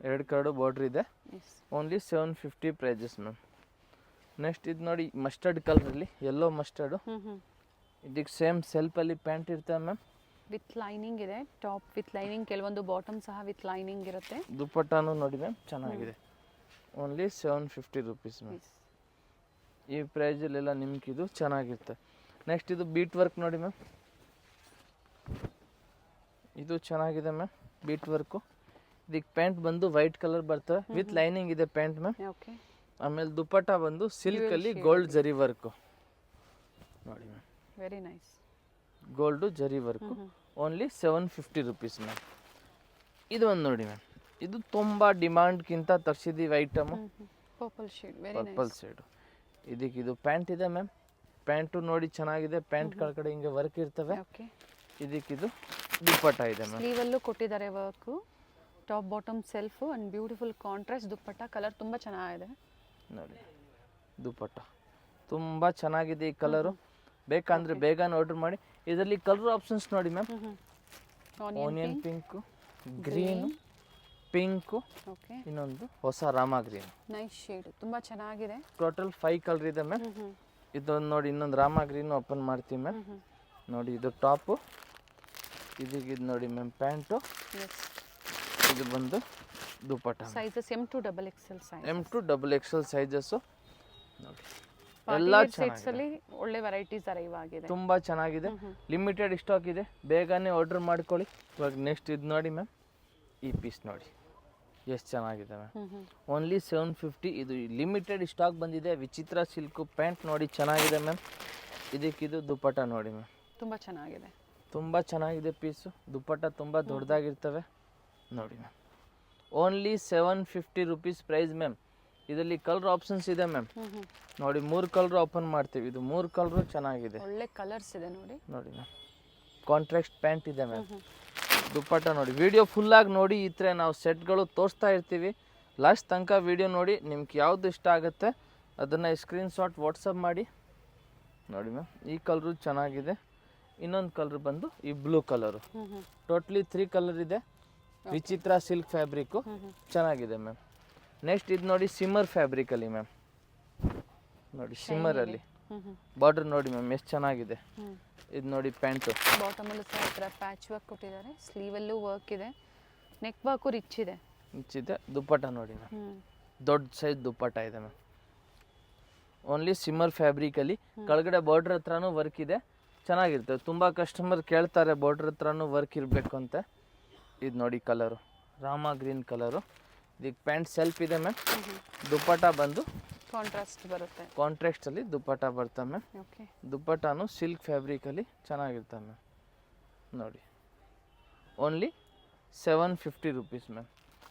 Speaker 2: 2 ಕಡೆ ಬಾರ್ಡ್ರ್ ಇದೆ. Only 750 prices ma'am. ನೆಕ್ಸ್ಟ್ ಇದು ನೋಡಿ, ಮಸ್ಟರ್ಡ್ ಕಲರಲ್ಲಿ, ಯೆಲ್ಲೋ ಮಸ್ಟರ್ಡು. ಇದಕ್ಕೆ ಸೇಮ್ ಸೆಲ್ಫಲ್ಲಿ ಪ್ಯಾಂಟ್ ಇರ್ತವೆ ಮ್ಯಾಮ್.
Speaker 1: ವಿತ್ ಲೈನಿಂಗ್ ಇದೆ, ಟಾಪ್ ವಿತ್ ಲೈನಿಂಗ್, ಕೆಲವೊಂದು ಬಾಟಮ್ ಸಹ ವಿತ್ ಲೈನಿಂಗ್ ಇರುತ್ತೆ.
Speaker 2: ದುಪ್ಪಟ್ಟನೂ ನೋಡಿ ಮ್ಯಾಮ್, ಚೆನ್ನಾಗಿದೆ. Only 750 rupees ma'am. ಈ ಪ್ರೈಸಲ್ಲೆಲ್ಲ ನಿಮ್ಗೆ ಇದು ಚೆನ್ನಾಗಿರುತ್ತೆ. ನೆಕ್ಸ್ಟ್ ಇದು ಬೀಟ್ ವರ್ಕ್ ನೋಡಿ ಮ್ಯಾಮ್, ಇದು ಚೆನ್ನಾಗಿದೆ ಮ್ಯಾಮ್. Bead work. ಇದಕ್ಕೆ ಪ್ಯಾಂಟ್ ಬಂದು ವೈಟ್ ಕಲರ್ ಬರ್ತವೆ, ವಿತ್ ಲೈನಿಂಗ್ ಇದೆ ಪ್ಯಾಂಟ್ ಮ್ಯಾಮ್. ಆಮೇಲೆ ದುಪ್ಪಟ್ಟ ಬಂದು ಸಿಲ್ಕಲ್ಲಿ ಗೋಲ್ಡ್ ಜರಿ ವರ್ಕು ನೋಡಿ ma'am.
Speaker 1: Very nice.
Speaker 2: Gold zari work. Only 750 rupees ma'am. ಇದು ಒಂದು ನೋಡಿ ಮ್ಯಾಮ್, ಇದು ತುಂಬ ಡಿಮಾಂಡ್ಗಿಂತ ತರಿಸಿದ್ದೀವಿ item.
Speaker 1: Purple shade,
Speaker 2: purple shade. ಇದಕ್ಕೆ ಇದು ಪ್ಯಾಂಟ್ ಇದೆ ಮ್ಯಾಮ್. ಪ್ಯಾಂಟು ನೋಡಿ ಚೆನ್ನಾಗಿದೆ, ಪ್ಯಾಂಟ್ ಕೆಳಗಡೆ ಹಿಂಗೆ ವರ್ಕ್ ಇರ್ತವೆ. ಇದಕ್ಕಿದು ದುಪ್ಪಟ್ಟ ಇದೆ ಮ್ಯಾಮ್.
Speaker 1: ಸ್ಲೀವಲ್ಲೂ ಕೊಟ್ಟಿದ್ದಾರೆ work, top bottom self and beautiful contrast dupatta. Colour ತುಂಬ ಚೆನ್ನಾಗಿದೆ
Speaker 2: ನೋಡಿ. ದುಪ್ಪಟ್ಟ ತುಂಬ ಚೆನ್ನಾಗಿದೆ ಈ ಕಲರು. ಬೇಕಂದ್ರೆ ಬೇಗನೆ ಆರ್ಡರ್ ಮಾಡಿ. ಇದರಲ್ಲಿ ಕಲರ್ ಆಪ್ಷನ್ಸ್ ನೋಡಿ ma'am, onion pink, green, pink, ಇನ್ನೊಂದು ಹೊಸ ರಾಮ ಗ್ರೀನ್.
Speaker 1: ನೈಸ್ ಶೇಡ್, ತುಂಬ ಚೆನ್ನಾಗಿದೆ.
Speaker 2: ಟೋಟಲ್ 5 ಕಲರ್ ಇದೆ ಮ್ಯಾಮ್. ಇದೊಂದು ನೋಡಿ, ಇನ್ನೊಂದು ರಾಮ ಗ್ರೀನ್ ಓಪನ್ ಮಾಡ್ತೀವಿ ಮ್ಯಾಮ್. ನೋಡಿ, ಇದು ಟಾಪು. ಇದಕ್ಕೆ ಇದು ನೋಡಿ ಮ್ಯಾಮ್ ಪ್ಯಾಂಟು. ಇದು ಬಂದು dupatta.
Speaker 1: Sizes M to XXL size.
Speaker 2: M to XXL sizes ನೋಡಿ. ಎಲ್ಲ
Speaker 1: ಚೆನ್ನಾಗಿದೆ, ಒಳ್ಳೆ ವೆರೈಟೀಸ್ ಅರೈವ್ ಆಗಿದೆ,
Speaker 2: ತುಂಬ ಚೆನ್ನಾಗಿದೆ. ಲಿಮಿಟೆಡ್ ಸ್ಟಾಕ್ ಇದೆ, ಬೇಗನೆ ಆರ್ಡರ್ ಮಾಡ್ಕೊಳ್ಳಿ. ಇವಾಗ ನೆಕ್ಸ್ಟ್ ಇದು ನೋಡಿ ಮ್ಯಾಮ್, ಈ ಪೀಸ್ ನೋಡಿ ಎಷ್ಟು ಚೆನ್ನಾಗಿದೆ ಮ್ಯಾಮ್. ಓನ್ಲಿ 750. ಇದು ಲಿಮಿಟೆಡ್ ಸ್ಟಾಕ್ ಬಂದಿದೆ. ವಿಚಿತ್ರ ಸಿಲ್ಕು ಪ್ಯಾಂಟ್ ನೋಡಿ ಚೆನ್ನಾಗಿದೆ ಮ್ಯಾಮ್. ಇದಕ್ಕಿದು ದುಪ್ಪಟ್ಟ ನೋಡಿ ಮ್ಯಾಮ್,
Speaker 1: ತುಂಬ ಚೆನ್ನಾಗಿದೆ.
Speaker 2: ತುಂಬ ಚೆನ್ನಾಗಿದೆ ಪೀಸು. ದುಪ್ಪಟ್ಟ ತುಂಬ ದೊಡ್ಡದಾಗಿರ್ತವೆ ನೋಡಿ ma'am. Only 750 rupees price ma'am. ಇದರಲ್ಲಿ ಕಲರ್ ಆಪ್ಷನ್ಸ್ ಇದೆ ಮ್ಯಾಮ್. ನೋಡಿ 3 ಕಲರ್ ಓಪನ್ ಮಾಡ್ತೀವಿ. ಇದು 3 ಕಲರ್ ಚೆನ್ನಾಗಿದೆ.
Speaker 1: ಒಳ್ಳೆ ಕಲರ್ಸ್ ಇದೆ ನೋಡಿ.
Speaker 2: ನೋಡಿ ಮ್ಯಾಮ್ ಕಾಂಟ್ರಾಸ್ಟ್ ಪ್ಯಾಂಟ್ ಇದೆ ಮ್ಯಾಮ್. ದುಪ್ಪಟ್ಟ ನೋಡಿ. ವಿಡಿಯೋ ಫುಲ್ಲಾಗಿ ನೋಡಿ. ಈ ಥರ ನಾವು ಸೆಟ್ಗಳು ತೋರಿಸ್ತಾ ಇರ್ತೀವಿ. ಲಾಸ್ಟ್ ತನಕ ವಿಡಿಯೋ ನೋಡಿ. ನಿಮ್ಗೆ ಯಾವುದು ಇಷ್ಟ ಆಗುತ್ತೆ ಅದನ್ನು ಸ್ಕ್ರೀನ್ಶಾಟ್ ವಾಟ್ಸಪ್ ಮಾಡಿ. ನೋಡಿ ಮ್ಯಾಮ್ ಈ ಕಲರು ಚೆನ್ನಾಗಿದೆ. ಇನ್ನೊಂದು ಕಲರ್ ಬಂದು ಈ ಬ್ಲೂ ಕಲರು. ಟೋಟ್ಲಿ 3 ಕಲರ್ ಇದೆ. ವಿಚಿತ್ರ ಸಿಲ್ಕ್ ಫ್ಯಾಬ್ರಿಕ್ಕು ಚೆನ್ನಾಗಿದೆ ಮ್ಯಾಮ್. ನೆಕ್ಸ್ಟ್ ಇದು ನೋಡಿ ಸಿಮ್ಮರ್ ಫ್ಯಾಬ್ರಿಕಲ್ಲಿ ಮ್ಯಾಮ್. ನೋಡಿ ಸಿಮ್ಮರಲ್ಲಿ ಬಾರ್ಡರ್ ನೋಡಿ ಮ್ಯಾಮ್ ಎಷ್ಟು ಚೆನ್ನಾಗಿದೆ. ಇದು ನೋಡಿ ಪ್ಯಾಂಟು.
Speaker 1: ಬಾಟಮಲ್ಲೂ ಸಹ ಈ ಥರ ಪ್ಯಾಚ್ ವರ್ಕ್ ಕೊಟ್ಟಿದ್ದಾರೆ. ಸ್ಲೀವಲ್ಲೂ ವರ್ಕ್ ಇದೆ. ನೆಕ್ ವರ್ಕು ರಿಚ್ ಇದೆ.
Speaker 2: ಇದೆ. ದುಪ್ಪಟ್ಟ ನೋಡಿ ಮ್ಯಾಮ್ ದೊಡ್ಡ ಸೈಜ್ ದುಪ್ಪಟ್ಟ ಇದೆ ಮ್ಯಾಮ್. ಓನ್ಲಿ ಸಿಮ್ಮರ್ ಫ್ಯಾಬ್ರಿಕಲ್ಲಿ ಕೆಳಗಡೆ ಬಾರ್ಡರ್ ಹತ್ರನೂ ವರ್ಕ್ ಇದೆ. ಚೆನ್ನಾಗಿರ್ತದೆ. ತುಂಬ ಕಸ್ಟಮರ್ ಕೇಳ್ತಾರೆ ಬಾರ್ಡರ್ ಹತ್ರನೂ ವರ್ಕ್ ಇರಬೇಕು ಅಂತ. ಇದು ನೋಡಿ ಕಲರು ರಾಮ ಗ್ರೀನ್ ಕಲರು. ಇದಕ್ಕೆ ಪ್ಯಾಂಟ್ ಸೆಲ್ಫ್ ಇದೆ ಮ್ಯಾಮ್. ದುಪ್ಪಟ್ಟ ಬಂದು
Speaker 1: ಕಾಂಟ್ರಾಸ್ಟ್ ಬರುತ್ತೆ.
Speaker 2: ಕಾಂಟ್ರಾಸ್ಟಲ್ಲಿ ದುಪ್ಪಟ್ಟ ಬರ್ತದೆ ಮ್ಯಾಮ್.
Speaker 1: ಓಕೆ.
Speaker 2: ದುಪ್ಪಟ್ಟನು ಸಿಲ್ಕ್ ಫ್ಯಾಬ್ರಿಕಲ್ಲಿ ಚೆನ್ನಾಗಿರ್ತದೆ ಮ್ಯಾಮ್. ನೋಡಿ ಓನ್ಲಿ 750 ರುಪೀಸ್ ಮ್ಯಾಮ್.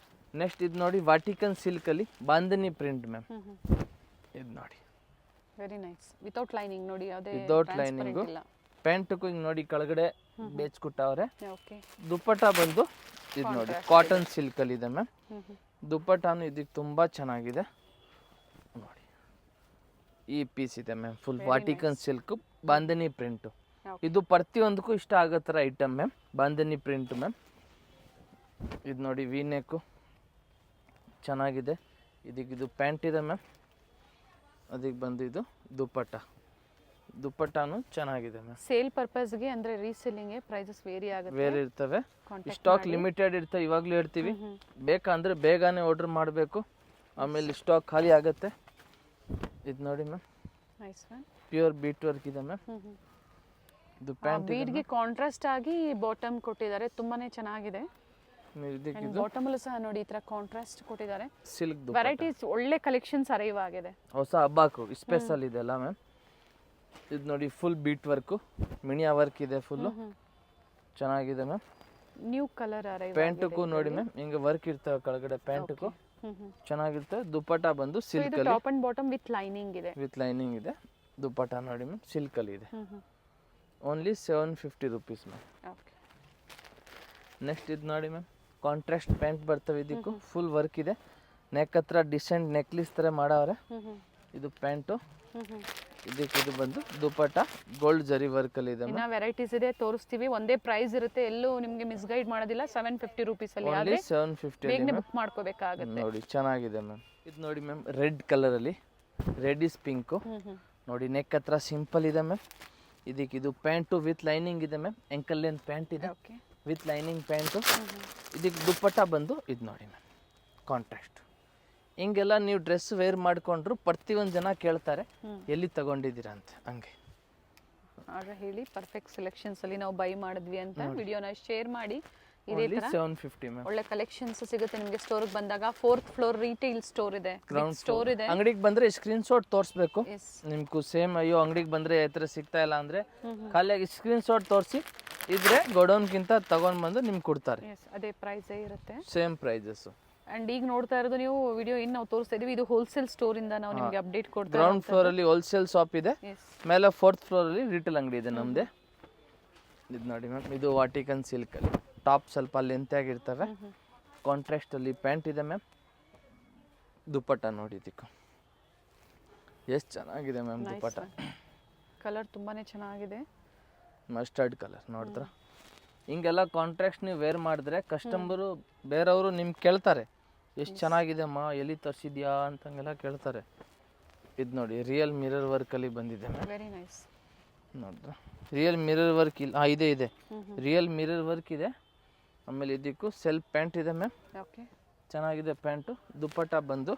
Speaker 2: ನೆಕ್ಸ್ಟ್ ಇದು ನೋಡಿ ವಾಟಿಕನ್ ಸಿಲ್ಕಲ್ಲಿ ಬಾಂಧನಿ ಪ್ರಿಂಟ್ ಮ್ಯಾಮ್. ಇದು ನೋಡಿ
Speaker 1: ವೆರಿ ನೈಸ್. ವಿತೌಟ್ ಲೈನಿಂಗ್ ನೋಡಿ. ಯಾವುದೇ
Speaker 2: ವಿತೌಟ್ ಲೈನಿಂಗು. ಪ್ಯಾಂಟ್ಗೂ ಹಿಂಗೆ ನೋಡಿ ಕೆಳಗಡೆ ಬೇಚ್ ಕೊಟ್ಟವ್ರೆ.
Speaker 1: ಓಕೆ.
Speaker 2: ದುಪ್ಪಟ್ಟ ಬಂದು ಇದು ನೋಡಿ ಕಾಟನ್ ಸಿಲ್ಕಲ್ಲಿ ಇದೆ ಮ್ಯಾಮ್. ದುಪ್ಪಟ್ಟನು ಇದಕ್ಕೆ ತುಂಬ ಚೆನ್ನಾಗಿದೆ ನೋಡಿ. ಈ ಪೀಸ್ ಇದೆ ma'am full Vatican silk bandhani print. ಇದು ಪ್ರತಿಯೊಂದಕ್ಕೂ ಇಷ್ಟ ಆಗೋ ಥರ item ma'am. Bandhani print ma'am. ಇದು ನೋಡಿ ವಿ ನೆಕ್ಕು ಚೆನ್ನಾಗಿದೆ. ಇದಕ್ಕೆ ಇದು ಪ್ಯಾಂಟ್ ಇದೆ ಮ್ಯಾಮ್. ಅದಕ್ಕೆ ಬಂದು ಇದು ದುಪ್ಪಟ್ಟ. ದುಪ್ಪಟ್ಟನು ಚೆನ್ನಾಗಿದೆ ಮ್ಯಾಮ್.
Speaker 1: ಸೇಲ್ ಪರ್ಪಸ್ಗೆ ಅಂದರೆ ರೀಸೆಲ್ಲಿಂಗ್ಗೆ ಪ್ರೈಸಸ್ ವೇರಿ ಆಗುತ್ತೆ.
Speaker 2: ಬೇರೆ ಇರ್ತವೆ. ಸ್ಟಾಕ್ ಲಿಮಿಟೆಡ್ ಇರ್ತವೆ. ಇವಾಗಲೂ ಹೇಳ್ತೀವಿ ಬೇಕಂದ್ರೆ ಬೇಗನೆ ಆರ್ಡರ್ ಮಾಡಬೇಕು. ಆಮೇಲೆ ಸ್ಟಾಕ್ ಖಾಲಿ ಆಗುತ್ತೆ. ಇದು ನೋಡಿ ma'am
Speaker 1: nice ma'am.
Speaker 2: Pure bead work ಇದೆ ಮ್ಯಾಮ್. ಇದು ಪ್ಯಾಂಟ್
Speaker 1: ಬೀಡ್ಗೆ ಕಾಂಟ್ರಾಸ್ಟ್ ಆಗಿ ಬಾಟಮ್ ಕೊಟ್ಟಿದ್ದಾರೆ. ತುಂಬಾನೇ ಚೆನ್ನಾಗಿದೆ. ಬಾಟಮಲ್ಲೂ ಸಹ ನೋಡಿ ಈ ತರ ಕಾಂಟ್ರಾಸ್ಟ್ ಕೊಟ್ಟಿದ್ದಾರೆ.
Speaker 2: ಸಿಲ್ಕ್
Speaker 1: ವೆರೈಟೀಸ್ ಒಳ್ಳೆ ಕಲೆಕ್ಷನ್ಸ್ ಅರೈವ್ ಆಗಿದೆ.
Speaker 2: ಹೊಸ ಹಬ್ಬಕ್ಕೂ ಸ್ಪೆಷಲ್ ಇದೆಲ್ಲ ಮ್ಯಾಮ್. ಇದು ನೋಡಿ ಫುಲ್ ಬೀಟ್ ವರ್ಕು ಮಿಣಿಯಾ ವರ್ಕ್ ಇದೆ ಫುಲ್ಲು ಚೆನ್ನಾಗಿದೆ ಮ್ಯಾಮ್.
Speaker 1: New colour arrive.
Speaker 2: ಪ್ಯಾಂಟಕ್ಕೂ ನೋಡಿ ಮ್ಯಾಮ್ ಹಿಂಗೆ ವರ್ಕ್ ಇರ್ತವೆ ಕೆಳಗಡೆ. ಪ್ಯಾಂಟಕ್ಕೂ ಚೆನ್ನಾಗಿರ್ತವೆ. ದುಪ್ಪಟ್ಟ ಬಂದು ಸಿಲ್ಕ್ ಅಲ್ಲಿ
Speaker 1: top and bottom with lining ಇದೆ.
Speaker 2: ವಿತ್ ಲೈನಿಂಗ್ ಇದೆ. ದುಪ್ಪಟ್ಟ ನೋಡಿ ಮ್ಯಾಮ್ ಸಿಲ್ಕ್ ಅಲ್ಲಿ ಇದೆ. Only 750 rupees ma'am. ನೆಕ್ಸ್ಟ್ ಇದು ನೋಡಿ ಮ್ಯಾಮ್ ಕಾಂಟ್ರಾಸ್ಟ್ ಪ್ಯಾಂಟ್ ಬರ್ತವೆ. ಇದಕ್ಕೂ ಫುಲ್ ವರ್ಕ್ ಇದೆ. ನೆಕ್ ಹತ್ರ ಡಿಸೆಂಟ್ ನೆಕ್ಲಿಸ್ ಥರ ಮಾಡವ್ರೆ. ಇದು ಪ್ಯಾಂಟು. ಇದಕ್ಕೆ ಇದು ಬಂದು ದುಪ್ಪಟ್ಟ ಗೋಲ್ಡ್ ಜರಿ ವರ್ಕ್ ಅಲ್ಲಿ ಇದೆ.
Speaker 1: ಇನ್ನ ವೆರೈಟೀಸ್ ಇದೆ ತೋರಿಸ್ತೀವಿ. ಒಂದೇ ಪ್ರೈಸ್ ಇರುತ್ತೆ. ಎಲ್ಲೂ ನಿಮಗೆ ಮಿಸ್ಗೈಡ್ ಮಾಡೋದಿಲ್ಲ. 750 ರುಪೀಸ್ ಅಲ್ಲಿ.
Speaker 2: ಓನ್ಲಿ 750
Speaker 1: ಬೇಗನೆ ಬುಕ್ ಮಾಡ್ಕೋಬೇಕಾಗುತ್ತೆ.
Speaker 2: ನೋಡಿ ಚೆನ್ನಾಗಿದೆ ಮ್ಯಾಮ್. ಇದು ನೋಡಿ ಮ್ಯಾಮ್ ರೆಡ್ ಕಲರ್ ಅಲ್ಲಿ ರೆಡಿಸ್ ಪಿಂಕು ನೋಡಿ. ನೆಕ್ ಹತ್ರ ಸಿಂಪಲ್ ಇದೆ ಮ್ಯಾಮ್. ಇದಕ್ಕೆ ಇದು ಪ್ಯಾಂಟು ವಿತ್ ಲೈನಿಂಗ್ ಇದೆ ಮ್ಯಾಮ್. ಎಂಕಲ್ ಲೆಂತ್ ಪ್ಯಾಂಟ್ ಇದೆ ವಿತ್ ಲೈನಿಂಗ್ ಪ್ಯಾಂಟು. ಇದಕ್ಕೆ ದುಪ್ಪಟ್ಟ ಬಂದು ಇದು ನೋಡಿ ಮ್ಯಾಮ್ ಕಾಂಟ್ರಾಸ್ಟ್. ಹಿಂಗೆಲ್ಲ ನೀವು ಡ್ರೆಸ್ ವೇರ್ ಮಾಡ್ಕೊಂಡ್ರು ಪ್ರತಿಯೊಂದು ಜನ ಕೇಳ್ತಾರೆ ಎಲ್ಲಿ ತಗೊಂಡಿದ್ದೀರಾ ಅಂತ. ಹಂಗೆ
Speaker 1: ಆಗ ಹೇಳಿ ಪರ್ಫೆಕ್ಟ್ ಸೆಲೆಕ್ಷನ್ಸ್ ಅಲ್ಲಿ ನಾವು ಬೈ ಮಾಡಿದ್ವಿ ಅಂತ ವಿಡಿಯೋನ ಶೇರ್ ಮಾಡಿ. ಇದೇ ತರ
Speaker 2: 750 ಮ್ಯಾಮ್.
Speaker 1: ಒಳ್ಳೆ ಕಲೆಕ್ಷನ್ಸ್ ಸಿಗುತ್ತೆ ನಿಮಗೆ ಸ್ಟೋರ್ಗೆ ಬಂದಾಗ. 4th ಫ್ಲೋರ್ ರಿಟೇಲ್ ಸ್ಟೋರ್ ಇದೆ. ಸ್ಟೋರ್ ಇದೆ.
Speaker 2: ಅಂಗಡಿಗೆ ಬಂದ್ರೆ ಸ್ಕ್ರೀನ್ ಶಾಟ್ ತೋರಿಸ್ಬೇಕು. ನಿಮ್ಗೂ ಸೇಮ್ ಅಯ್ಯೋ ಅಂಗಡಿಗೆ ಬಂದ್ರೆ ಈ ಥರ ಸಿಗ್ತಾ ಇಲ್ಲ ಅಂದ್ರೆ ಖಾಲಿಯಾಗಿ ಸ್ಕ್ರೀನ್ ಶಾಟ್ ತೋರಿಸಿ ಇದ್ರೆ ಗೋಡೌನ್ಗಿಂತ ತಗೊಂಡ್ ಬಂದು ನಿಮ್ಗೆ ಕೊಡ್ತಾರೆ.
Speaker 1: ಅದೇ ಪ್ರೈಸೇ ಇರುತ್ತೆ.
Speaker 2: Same prices.
Speaker 1: ಅಂಡ್ ಈಗ ನೋಡ್ತಾ ಇರೋದು ನೀವು ವಿಡಿಯೋ ಇನ್ನು ನಾವು ತೋರಿಸ್ತಾ ಇದೀವಿ. ಇದು ಹೋಲ್ಸೇಲ್ ಸ್ಟೋರ್ ಇಂದ ನಾವು ನಿಮಗೆ ಅಪ್ಡೇಟ್ ಕೊಡ್ತಾ ಇದ್ದೀವಿ.
Speaker 2: ಗ್ರೌಂಡ್ ಫ್ಲೋರ್ ಅಲ್ಲಿ ಹೋಲ್ಸೇಲ್ ಶಾಪ್ ಇದೆ. ಮೇಲೆ 4th ಫ್ಲೋರ್ ಅಲ್ಲಿ ರಿಟೇಲ್ ಅಂಗಡಿ ಇದೆ ನಮ್ದೆ. ಇದು ನೋಡಿ ಮ್ಯಾಮ್ ಇದು ವಾಟಿಕನ್ ಸಿಲ್ಕ್ ಅಲ್ಲಿ ಟಾಪ್ ಸ್ವಲ್ಪ ಲೆಂತ್ ಆಗಿರ್ತವೆ. ಕಾಂಟ್ರಾಸ್ಟ್ ಅಲ್ಲಿ ಪ್ಯಾಂಟ್ ಇದೆ ಮ್ಯಾಮ್. ದುಪ್ಪಟ್ಟ ನೋಡಿ ಇದಕ್ಕೆ ಎಷ್ಟು ಚೆನ್ನಾಗಿದೆ ಮ್ಯಾಮ್. ದುಪ್ಪಟ್ಟ
Speaker 1: ಕಲರ್ ತುಂಬಾನೇ ಚೆನ್ನಾಗಿದೆ.
Speaker 2: ಮಸ್ಟರ್ಡ್ ಕಲರ್ ನೋಡಿದ್ರ. ಹಿಂಗೆಲ್ಲ ಕಾಂಟ್ರಾಸ್ಟ್ ನೀವು ವೇರ್ ಮಾಡಿದ್ರೆ ಕಸ್ಟಮರು ಬೇರೆಯವರು ನಿಮ್ಗೆ ಕೇಳ್ತಾರೆ ಎಷ್ಟು ಚೆನ್ನಾಗಿದೆ ಅಮ್ಮ ಎಲ್ಲಿ ತರಿಸಿದ್ಯಾ ಅಂತಂಗೆಲ್ಲ ಕೇಳ್ತಾರೆ. ಇದು ನೋಡಿ ರಿಯಲ್ ಮಿರರ್ ವರ್ಕಲ್ಲಿ ಬಂದಿದೆ ಮ್ಯಾಮ್.
Speaker 1: Very nice.
Speaker 2: ನೋಡಿದ್ರ ರಿಯಲ್ ಮಿರರ್ ವರ್ಕ್ ಇಲ್ಲ. ಇದೆ ರಿಯಲ್ ಮಿರರ್ ವರ್ಕ್ ಇದೆ. ಆಮೇಲೆ ಇದಕ್ಕೂ ಸೆಲ್ಫ್ ಪ್ಯಾಂಟ್ ಇದೆ ಮ್ಯಾಮ್.
Speaker 1: ಓಕೆ
Speaker 2: ಚೆನ್ನಾಗಿದೆ ಪ್ಯಾಂಟು. ದುಪ್ಪಟ್ಟ ಬಂದು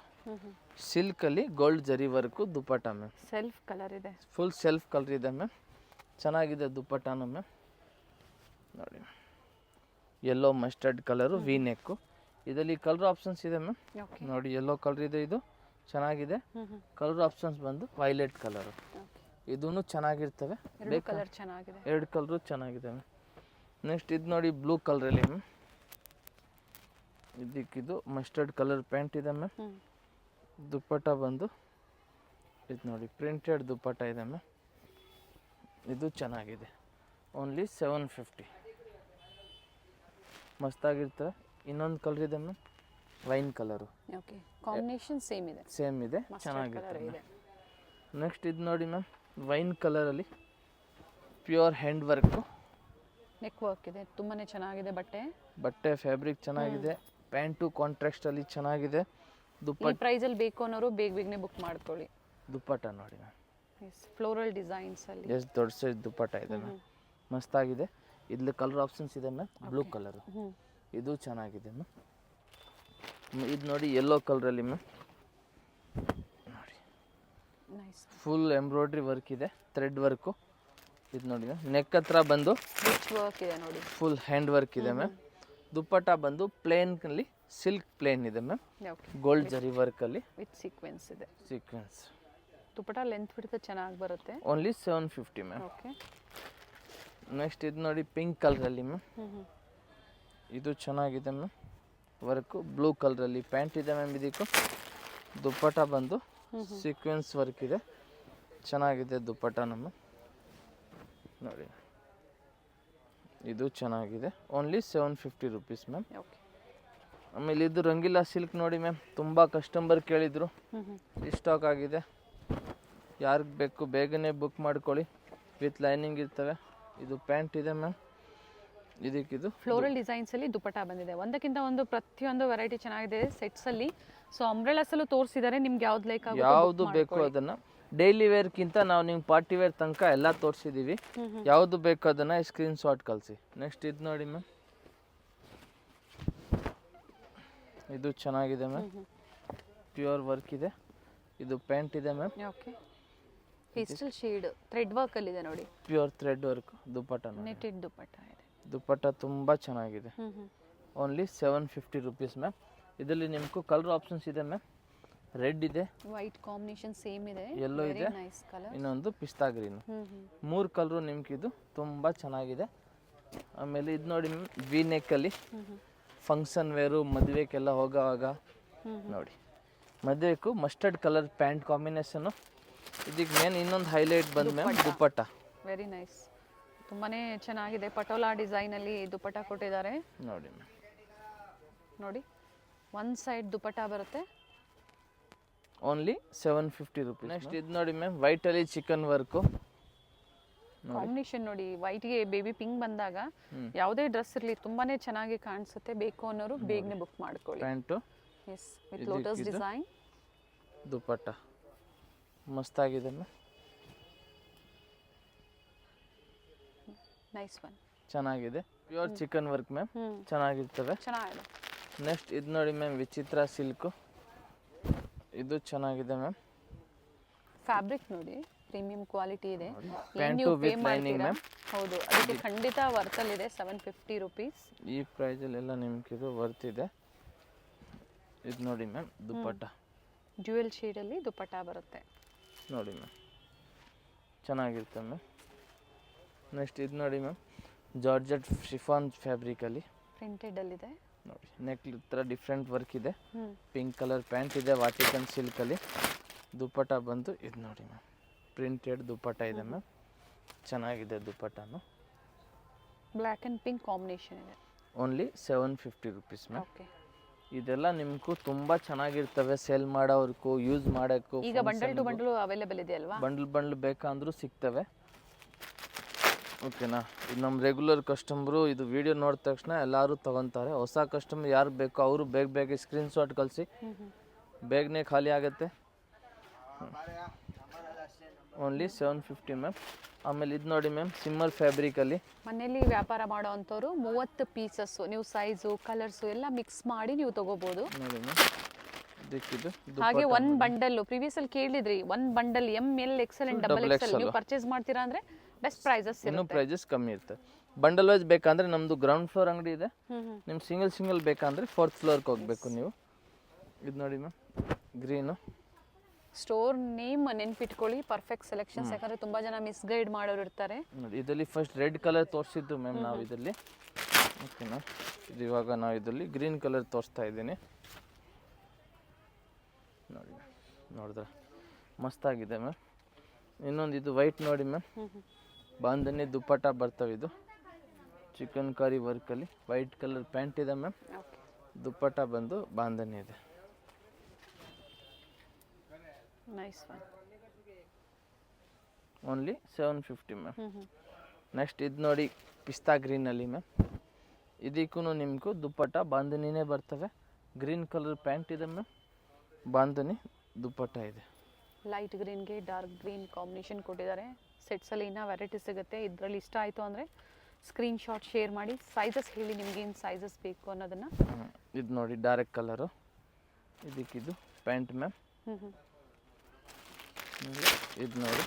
Speaker 2: ಸಿಲ್ಕಲ್ಲಿ gold zari work dupatta ma'am.
Speaker 1: Self colour ಇದೆ.
Speaker 2: ಫುಲ್ ಸೆಲ್ಫ್ ಕಲರ್ ಇದೆ ಮ್ಯಾಮ್. ಚೆನ್ನಾಗಿದೆ ದುಪ್ಪಟ್ಟನು ಮ್ಯಾಮ್. ನೋಡಿ yellow mustard colour V neck. ಇದರಲ್ಲಿ ಕಲರ್ ಆಪ್ಷನ್ಸ್ ಇದೆ ಮ್ಯಾಮ್. ನೋಡಿ ಯೆಲ್ಲೋ ಕಲರ್ ಇದೆ. ಇದು ಚೆನ್ನಾಗಿದೆ. ಕಲರ್ ಆಪ್ಷನ್ಸ್ ಬಂದು ವೈಲೆಟ್ ಕಲರು. ಇದೂ ಚೆನ್ನಾಗಿರ್ತವೆ.
Speaker 1: ಎರಡು
Speaker 2: ಕಲರು ಚೆನ್ನಾಗಿದೆ ಮ್ಯಾಮ್. ನೆಕ್ಸ್ಟ್ ಇದು ನೋಡಿ ಬ್ಲೂ ಕಲರಲ್ಲಿ ಮ್ಯಾಮ್. ಇದಕ್ಕಿದು ಮಸ್ಟರ್ಡ್ ಕಲರ್ ಪ್ಯಾಂಟ್ ಇದೆ ಮ್ಯಾಮ್. ದುಪ್ಪಟ್ಟ ಬಂದು ಇದು ನೋಡಿ ಪ್ರಿಂಟೆಡ್ ದುಪ್ಪಟ್ಟ ಇದೆ ಮ್ಯಾಮ್. ಇದು ಚೆನ್ನಾಗಿದೆ, ಓನ್ಲಿ 750. ಮಸ್ತಾಗಿರ್ತವೆ. ಇನ್ನೊಂದು ಕಲರ್ ಇದೆ ma'am, wine colour.
Speaker 1: Okay, combination same ಇದೆ.
Speaker 2: ಸೇಮ್ ಇದೆ, ಚೆನ್ನಾಗಿರ್ತದೆ. ನೆಕ್ಸ್ಟ್ ಇದು ನೋಡಿ ಮ್ಯಾಮ್, ವೈನ್ ಕಲರಲ್ಲಿ pure hand work.
Speaker 1: Neck work ಇದೆ, ತುಂಬಾ ಚೆನ್ನಾಗಿದೆ
Speaker 2: ಬಟ್ಟೆ ಫ್ಯಾಬ್ರಿಕ್ ಚೆನ್ನಾಗಿದೆ. ಪ್ಯಾಂಟು ಕಾಂಟ್ರಾಸ್ಟಲ್ಲಿ ಚೆನ್ನಾಗಿದೆ.
Speaker 1: ಈ ಪ್ರೈಸಲ್ಲಿ ಬೇಕು ಅನ್ನೋರು ಬೇಗನೆ ಬುಕ್ ಮಾಡ್ಕೊಳ್ಳಿ.
Speaker 2: ದುಪ್ಪಟ್ಟ ನೋಡಿ ಮ್ಯಾಮ್,
Speaker 1: ಫ್ಲೋರಲ್ ಡಿಸೈನ್ಸ್ ಅಲ್ಲಿ
Speaker 2: ಎಷ್ಟು ದೊಡ್ಡ ಸೈಜ್ ದುಪ್ಪಟ್ಟ ಇದೆ ಮ್ಯಾಮ್, ಮಸ್ತಾಗಿದೆ. ಇಲ್ಲಿ ಕಲರ್ ಆಪ್ಷನ್ಸ್ ಇದೆ ಮ್ಯಾಮ್, ಬ್ಲೂ ಕಲರು, ಇದು ಚೆನ್ನಾಗಿದೆ ಮ್ಯಾಮ್. ಇದು ನೋಡಿ ಯೆಲ್ಲೋ ಕಲರಲ್ಲಿ ಮ್ಯಾಮ್, ನೋಡಿ ಫುಲ್ ಎಂಬ್ರಾಯ್ಡ್ರಿ ವರ್ಕ್ ಇದೆ, ಥ್ರೆಡ್ ವರ್ಕು. ಇದು ನೋಡಿ ಮ್ಯಾಮ್, ನೆಕ್ ಹತ್ರ ಬಂದು
Speaker 1: ವರ್ಕ್ ಇದೆ ನೋಡಿ,
Speaker 2: ಫುಲ್ ಹ್ಯಾಂಡ್ ವರ್ಕ್ ಇದೆ ಮ್ಯಾಮ್. ದುಪ್ಪಟ್ಟ ಬಂದು ಪ್ಲೇನ್ನಲ್ಲಿ ಸಿಲ್ಕ್ ಪ್ಲೇನ್ ಇದೆ ಮ್ಯಾಮ್, ಗೋಲ್ಡ್ ಜರಿ ವರ್ಕಲ್ಲಿ
Speaker 1: ವಿತ್ ಸೀಕ್ವೆನ್ಸ್ ಇದೆ.
Speaker 2: ಸೀಕ್ವೆನ್ಸ್
Speaker 1: ದುಪ್ಪಟ್ಟ ಲೆಂತ್ ಬಿಡ್ತಾ ಚೆನ್ನಾಗಿ ಬರುತ್ತೆ.
Speaker 2: Only 750 ma'am.
Speaker 1: ಓಕೆ,
Speaker 2: ನೆಕ್ಸ್ಟ್ ಇದು ನೋಡಿ ಪಿಂಕ್ ಕಲರಲ್ಲಿ ಮ್ಯಾಮ್, ಇದು ಚೆನ್ನಾಗಿದೆ ಮ್ಯಾಮ್. ವರ್ಕು ಬ್ಲೂ ಕಲರಲ್ಲಿ ಪ್ಯಾಂಟ್ ಇದೆ ಮ್ಯಾಮ್. ಇದಕ್ಕೂ ದುಪ್ಪಟ್ಟ ಬಂದು ಸೀಕ್ವೆನ್ಸ್ ವರ್ಕ್ ಇದೆ, ಚೆನ್ನಾಗಿದೆ ದುಪ್ಪಟ್ಟ ನಮ್ಮ ನೋಡಿ. ಇದು ಚೆನ್ನಾಗಿದೆ, ಓನ್ಲಿ 750 ರುಪೀಸ್ ಮ್ಯಾಮ್.
Speaker 1: ಓಕೆ,
Speaker 2: ಆಮೇಲೆ ಇದು ರಂಗಿಲ್ಲ ಸಿಲ್ಕ್ ನೋಡಿ ಮ್ಯಾಮ್, ತುಂಬ ಕಸ್ಟಮರ್ ಕೇಳಿದರು, ಸ್ಟಾಕ್ ಆಗಿದೆ. ಯಾರಿಗೆ ಬೇಕು ಬೇಗನೆ ಬುಕ್ ಮಾಡ್ಕೊಳ್ಳಿ. ವಿತ್ ಲೈನಿಂಗ್ ಇರ್ತವೆ. ಇದು ಪ್ಯಾಂಟ್ ಇದೆ ಮ್ಯಾಮ್. ಇದಕ್ಕಿದು
Speaker 1: ಫ್ಲೋರಲ್ ಡಿಸೈನ್ಸ್ ಅಲ್ಲಿ ದುಪ್ಪಟ್ಟ ಬಂದಿದೆ. ಒಂದಕ್ಕಿಂತ ಒಂದು ಪ್ರತಿಯೊಂದು ವೆರೈಟಿ ಚೆನ್ನಾಗಿದೆ ಸೆಟ್ಸ್ ಅಲ್ಲಿ. ಸೊ ಅಂಬ್ರೆಲಾಸ್ ಅಲ್ಲೂ ತೋರಿಸಿದ್ದಾರೆ, ನಿಮ್ಗೆ ಯಾವ್ದು ಲೈಕ್ ಆಗುತ್ತೆ
Speaker 2: ಯಾವುದು ಬೇಕು ಅದನ್ನ. ಡೈಲಿ ವೇರ್ಗಿಂತ ನಾವು ನಿಮ್ಗೆ ಪಾರ್ಟಿ ವೇರ್ ತನಕ ಎಲ್ಲ ತೋರಿಸಿದ್ದೀವಿ. ಯಾವುದು ಬೇಕು ಅದನ್ನ ಸ್ಕ್ರೀನ್ ಶಾಟ್ ಕಳಿಸಿ. ನೆಕ್ಸ್ಟ್ ಇದು ನೋಡಿ ಮ್ಯಾಮ್, ಇದು ಚೆನ್ನಾಗಿದೆ ಮ್ಯಾಮ್, ಪ್ಯೂರ್ ವರ್ಕ್ ಇದೆ. ಇದು ಪ್ಯಾಂಟ್ ಇದೆ ma'am.
Speaker 1: Okay, pastel shade thread work ಅಲ್ಲಿ ಇದೆ ನೋಡಿ,
Speaker 2: ಪ್ಯೂರ್ ಥ್ರೆಡ್ ವರ್ಕ್ ದುಪ್ಪಟ್ಟ.
Speaker 1: ನೆಟೆಡ್ ದುಪ್ಪಟ್ಟ ಇದೆ.
Speaker 2: ದುಪ್ಪಟ್ಟ ತುಂಬ ಚೆನ್ನಾಗಿದೆ, ಓನ್ಲಿ 750 ರುಪೀಸ್ ಮ್ಯಾಮ್. ಇದರಲ್ಲಿ ನಿಮ್ಗೂ ಕಲರ್ ಆಪ್ಷನ್ಸ್ ಇದೆ ಮ್ಯಾಮ್. ರೆಡ್ ಇದೆ,
Speaker 1: ವೈಟ್ ಕಾಂಬಿನೇಷನ್ ಸೇಮ್ ಇದೆ,
Speaker 2: ಯೆಲ್ಲೋ ಇದೆ, ಇನ್ನೊಂದು ಪಿಸ್ತಾ ಗ್ರೀನ್. 3 ಕಲರು ನಿಮ್ಗೆ ಇದು ತುಂಬ ಚೆನ್ನಾಗಿದೆ. ಆಮೇಲೆ ಇದು ನೋಡಿ ಮ್ಯಾಮ್, ವಿ ನೆಕ್ಕಲ್ಲಿ ಫಂಕ್ಷನ್ ವೇರು ಮದುವೆಗೆಲ್ಲ ಹೋಗೋವಾಗ ನೋಡಿ. ಮದುವೆಗೂ ಮಸ್ಟರ್ಡ್ ಕಲರ್ ಪ್ಯಾಂಟ್ ಕಾಂಬಿನೇಷನು. ಇದಕ್ಕೆ ಮೇನ್ ಇನ್ನೊಂದು ಹೈಲೈಟ್ ಬಂದು ಮ್ಯಾಮ್ ದುಪ್ಪಟ್ಟ.
Speaker 1: ವೆರಿ ನೈಸ್, ತುಂಬಾನೇ ಚೆನ್ನಾಗಿದೆ. ಪಟೋಲಾ ಡಿಸೈನ್ ಅಲ್ಲಿ ದುಪ್ಪಟ್ಟ ಕೊಟ್ಟಿದ್ದಾರೆ
Speaker 2: ನೋಡಿ ಮ್ಯಾಮ್.
Speaker 1: ನೋಡಿ, ಒನ್ ಸೈಡ್ ದುಪ್ಪಟ್ಟ ಬರುತ್ತೆ,
Speaker 2: ಓನ್ಲಿ 750 ರುಪೀಸ್. ನೆಕ್ಸ್ಟ್ ಇದು ನೋಡಿ ಮ್ಯಾಮ್, ವೈಟ್ ಅಲ್ಲಿ ಚಿಕನ್ ವರ್ಕು.
Speaker 1: ಕಾಂಬಿನೇಷನ್ ನೋಡಿ, ವೈಟ್ಗೆ ಬೇಬಿ ಪಿಂಕ್ ಬಂದಾಗ ಯಾವುದೇ ಡ್ರೆಸ್ ಇರಲಿ ತುಂಬಾನೇ ಚೆನ್ನಾಗಿ ಕಾಣಿಸುತ್ತೆ. ಬೇಕು ಅನ್ನೋರು ಬೇಗನೆ ಬುಕ್ ಮಾಡ್ಕೊಳ್ಳಿ.
Speaker 2: Pant
Speaker 1: yes, with lotus design.
Speaker 2: Dupatta ಮಸ್ತಾಗಿದೆ ಮ್ಯಾಮ್,
Speaker 1: ನೈಸ್ ಒನ್,
Speaker 2: ಚೆನ್ನಾಗಿದೆ. ಪ್ಯೂರ್ ಚಿಕನ್ ವರ್ಕ್ ಮ್ಯಾಮ್, ಚೆನ್ನಾಗಿರ್ತವೆ.
Speaker 1: ಚೆನ್ನಾಗಿದೆ.
Speaker 2: ನೆಕ್ಸ್ಟ್ ಇದು ನೋಡಿ ಮ್ಯಾಮ್, ವಿಚಿತ್ರ ಸಿಲ್ಕು. ಇದು ಚೆನ್ನಾಗಿದೆ ಮ್ಯಾಮ್.
Speaker 1: ಫ್ಯಾಬ್ರಿಕ್ ನೋಡಿ, ಪ್ರೀಮಿಯಂ ಕ್ವಾಲಿಟಿ ಇದೆ.
Speaker 2: Pant with lining ma'am.
Speaker 1: ಹೌದು, ಅದಕ್ಕೆ ಖಂಡಿತ ವರ್ತಲ್ ಇದೆ. 750 ರುಪೀಸ್.
Speaker 2: ಈ ಪ್ರೈಸಲ್ಲೆಲ್ಲ ನಿಮ್ಗೆ ಇದು ವರ್ತ್ ಇದೆ. ಇದು ನೋಡಿ ಮ್ಯಾಮ್, ದುಪ್ಪಟ್ಟ
Speaker 1: ಡ್ಯೂಯಲ್ ಶೇಡಲ್ಲಿ ದುಪ್ಪಟ್ಟ ಬರುತ್ತೆ
Speaker 2: ನೋಡಿ ಮ್ಯಾಮ್, ಚೆನ್ನಾಗಿರುತ್ತೆ ಮ್ಯಾಮ್. ನೆಕ್ಸ್ಟ್ ಇದು ನೋಡಿ ಮ್ಯಾಮ್, ಜಾರ್ಜೆಟ್ ಶಿಫಾನ್ ಫ್ಯಾಬ್ರಿಕಲ್ಲಿ
Speaker 1: ಪ್ರಿಂಟೆಡಲ್ಲಿದೆ
Speaker 2: ನೋಡಿ. ನೆಕ್ ಹತ್ರ ಡಿಫ್ರೆಂಟ್ ವರ್ಕ್ ಇದೆ. ಪಿಂಕ್ ಕಲರ್ ಪ್ಯಾಂಟ್ ಇದೆ, ವಾಟಿಕನ್ ಸಿಲ್ಕಲ್ಲಿ. ದುಪ್ಪಟ್ಟ ಬಂದು ಇದು ನೋಡಿ ಮ್ಯಾಮ್, ಪ್ರಿಂಟೆಡ್ ದುಪ್ಪಟ್ಟ ಇದೆ ಮ್ಯಾಮ್, ಚೆನ್ನಾಗಿದೆ ದುಪ್ಪಟ್ಟನು.
Speaker 1: ಬ್ಲ್ಯಾಕ್ ಆ್ಯಂಡ್ ಪಿಂಕ್ ಕಾಂಬಿನೇಷನ್ ಇದೆ,
Speaker 2: ಓನ್ಲಿ 750 ರುಪೀಸ್ ಮ್ಯಾಮ್.
Speaker 1: ಓಕೆ,
Speaker 2: ಇದೆಲ್ಲ ನಿಮಗೂ ತುಂಬ ಚೆನ್ನಾಗಿರ್ತವೆ. ಸೇಲ್ ಮಾಡೋರ್ಗೂ ಯೂಸ್ ಮಾಡೋಕ್ಕೂ.
Speaker 1: ಈಗ ಬಂಡಲ್ ಟು ಬಂಡಲ್ ಅವೈಲೇಬಲ್ ಇದೆ ಅಲ್ವಾ?
Speaker 2: ಬಂಡಲ್ ಬೇಕಂದ್ರೂ ಸಿಗ್ತವೆ. ಓಕೆನಾ? ಇದು ನಮ್ಮ ರೆಗ್ಯುಲರ್ ಕಸ್ಟಮರು ಇದು ವಿಡಿಯೋ ನೋಡಿದ ತಕ್ಷಣ ಎಲ್ಲರೂ ತೊಗೊತಾರೆ. ಹೊಸ ಕಸ್ಟಮರ್ ಯಾರು ಬೇಕೋ ಅವರು ಬೇಗ ಸ್ಕ್ರೀನ್ ಶಾಟ್ ಕಳಿಸಿ, ಬೇಗನೆ ಖಾಲಿ ಆಗುತ್ತೆ. Only 750 ma'am. ಆಮೇಲೆ ಇದು ನೋಡಿ ಮ್ಯಾಮ್, ಸಿಮ್ಮರ್ ಫ್ಯಾಬ್ರಿಕಲ್ಲಿ.
Speaker 1: ಮನೆಯಲ್ಲಿ ವ್ಯಾಪಾರ ಮಾಡೋ ಅಂಥವ್ರು 30 ಪೀಸಸ್ಸು ನೀವು ಸೈಜು ಕಲರ್ಸು ಎಲ್ಲ ಮಿಕ್ಸ್ ಮಾಡಿ ನೀವು ತಗೋಬೋದು
Speaker 2: ನೋಡಿ ಮ್ಯಾಮ್.
Speaker 1: ಹಾಗೆ ಒಂದು ಬಂಡಲ್ ಪ್ರೀವಿಯಸ್ ಅಲ್ಲಿ ಕೇಳಿದ್ರಿ, ಒಂದು bundle ML XL and XXL ನೀವು ಪರ್ಚೇಸ್ ಮಾಡ್ತೀರಾ ಅಂದ್ರೆ ಬೆಸ್ಟ್ ಪ್ರೈಸಸ್
Speaker 2: ಇನ್ನೂ ಪ್ರೈಸಸ್ ಕಮ್ಮಿ ಇರುತ್ತೆ. ಬಂಡಲ್ ವೈಸ್ ಬೇಕಂದ್ರೆ ನಮ್ದು ಗ್ರೌಂಡ್ ಫ್ಲೋರ್ ಅಂಗಡಿ ಇದೆ. ನಿಮ್ಗೆ ಸಿಂಗಲ್ ಬೇಕಂದ್ರೆ 4th ಫ್ಲೋರ್ಗೆ ಹೋಗ್ಬೇಕು ನೀವು. ಇದು ನೋಡಿ ಮ್ಯಾಮ್, ಗ್ರೀನು.
Speaker 1: ಸ್ಟೋರ್ ನೇಮ್ ನೆನ್ಪಿಟ್ಕೊಳ್ಳಿ, ಪರ್ಫೆಕ್ಟ್ ಸೆಲೆಕ್ಷನ್ಸ್. ಯಾಕಂದ್ರೆ ತುಂಬಾ ಜನ ಮಿಸ್ಗೈಡ್ ಮಾಡೋರು ಇರ್ತಾರೆ.
Speaker 2: ನೋಡಿ, ಇದರಲ್ಲಿ ಫಸ್ಟ್ ರೆಡ್ ಕಲರ್ ತೋರಿಸಿದ್ದು ಮ್ಯಾಮ್ ನಾವು ಇದರಲ್ಲಿ. ಓಕೆನಾ? ಇದು ಇವಾಗ ನಾವು ಇದರಲ್ಲಿ ಗ್ರೀನ್ ಕಲರ್ ತೋರಿಸ್ತಾ ಇದ್ದೀನಿ. ನೋಡಿ ನೋಡಿದ್ರೆ ಮಸ್ತಾಗಿದೆ ಮ್ಯಾಮ್. ಇನ್ನೊಂದು ಇದು ವೈಟ್ ನೋಡಿ ಮ್ಯಾಮ್, ಬಾಂಧನಿ ದುಪ್ಪಟ್ಟ ಬರ್ತವೆ. ಇದು ಚಿಕನ್ ಕರಿ ವರ್ಕಲ್ಲಿ ವೈಟ್ ಕಲರ್ ಪ್ಯಾಂಟ್ ಇದೆ ಮ್ಯಾಮ್,
Speaker 1: ಓಕೆ.
Speaker 2: ದುಪ್ಪಟ್ಟ ಬಂದು ಬಾಂಧನಿ ಇದೆ.
Speaker 1: Nice one.
Speaker 2: Only 750 ma'am. Next ಇದು ನೋಡಿ ಪಿಸ್ತಾ ಗ್ರೀನಲ್ಲಿ ಮ್ಯಾಮ್, ಇದಕ್ಕೂ ನಿಮಗೂ ದುಪ್ಪಟ್ಟ ಬಾಂಧನಿನೇ ಬರ್ತವೆ. ಗ್ರೀನ್ ಕಲರ್ ಪ್ಯಾಂಟ್ ಇದೆ ಮ್ಯಾಮ್, ಬಾಂಧನಿ ದುಪ್ಪಟ್ಟ ಇದೆ.
Speaker 1: ಲೈಟ್ ಗ್ರೀನ್ಗೆ ಡಾರ್ಕ್ ಗ್ರೀನ್ ಕಾಂಬಿನೇಷನ್ ಕೊಟ್ಟಿದ್ದಾರೆ. ಸೆಟ್ಸಲ್ಲಿ ಇನ್ನೂ ವೆರೈಟಿ ಸಿಗುತ್ತೆ. ಇದರಲ್ಲಿ ಇಷ್ಟ ಆಯಿತು ಅಂದರೆ ಸ್ಕ್ರೀನ್ಶಾಟ್ ಶೇರ್ ಮಾಡಿ, ಸೈಜಸ್ ಹೇಳಿ ನಿಮ್ಗೇನು ಸೈಜಸ್ ಬೇಕು ಅನ್ನೋದನ್ನು.
Speaker 2: ಇದು ನೋಡಿ ಡಾರ್ಕ್ ಕಲರು, ಇದಕ್ಕಿದು ಪ್ಯಾಂಟ್ ಮ್ಯಾಮ್. ಇದು ನೋಡಿ.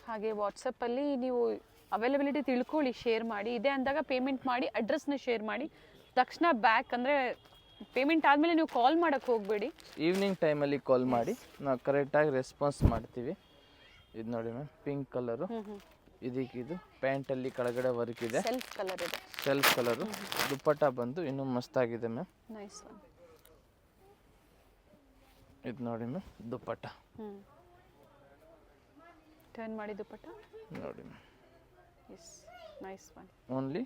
Speaker 1: ಹಾಗೆ ವಾಟ್ಸಪ್ಪಲ್ಲಿ ನೀವು ಅವೈಲಬಿಲಿಟಿ ತಿಳ್ಕೊಳ್ಳಿ, ಶೇರ್ ಮಾಡಿ. ಇದೆ ಅಂದಾಗ ಪೇಮೆಂಟ್ ಮಾಡಿ, ಅಡ್ರೆಸ್ನ ಶೇರ್ ಮಾಡಿ. ತಕ್ಷಣ ಬ್ಯಾಕ್ ಅಂದರೆ ಪೇಮೆಂಟ್ ಆದಮೇಲೆ ನೀವು ಕಾಲ್ ಮಾಡೋಕ್ಕೆ ಹೋಗಬೇಡಿ.
Speaker 2: ಈವ್ನಿಂಗ್ ಟೈಮಲ್ಲಿ ಕಾಲ್ ಮಾಡಿ, ನಾವು ಕರೆಕ್ಟಾಗಿ ರೆಸ್ಪಾನ್ಸ್ ಮಾಡ್ತೀವಿ. ಇದು ನೋಡಿ ಮ್ಯಾಮ್, ಪಿಂಕ್ ಕಲರು, ಇದಕ್ಕಿದು ಪ್ಯಾಂಟಲ್ಲಿ ಕೆಳಗಡೆ ವರ್ಕ್ ಇದೆ,
Speaker 1: ಸೆಲ್ಫ್ ಕಲರ್ ಇದೆ.
Speaker 2: Self colour. ದುಪ್ಪಟ್ಟ ಬಂದು ಇನ್ನೂ ಮಸ್ತಾಗಿದೆ ಮ್ಯಾಮ್.
Speaker 1: Nice one.
Speaker 2: ಇದು ನೋಡಿ ಮ್ಯಾಮ್ ದುಪ್ಪಟ್ಟ.
Speaker 1: ಟರ್ನ್ ಮಾಡಿ ದುಪ್ಪಟ್ಟ
Speaker 2: ನೋಡಿ ma'am.
Speaker 1: Yes, nice one.
Speaker 2: Only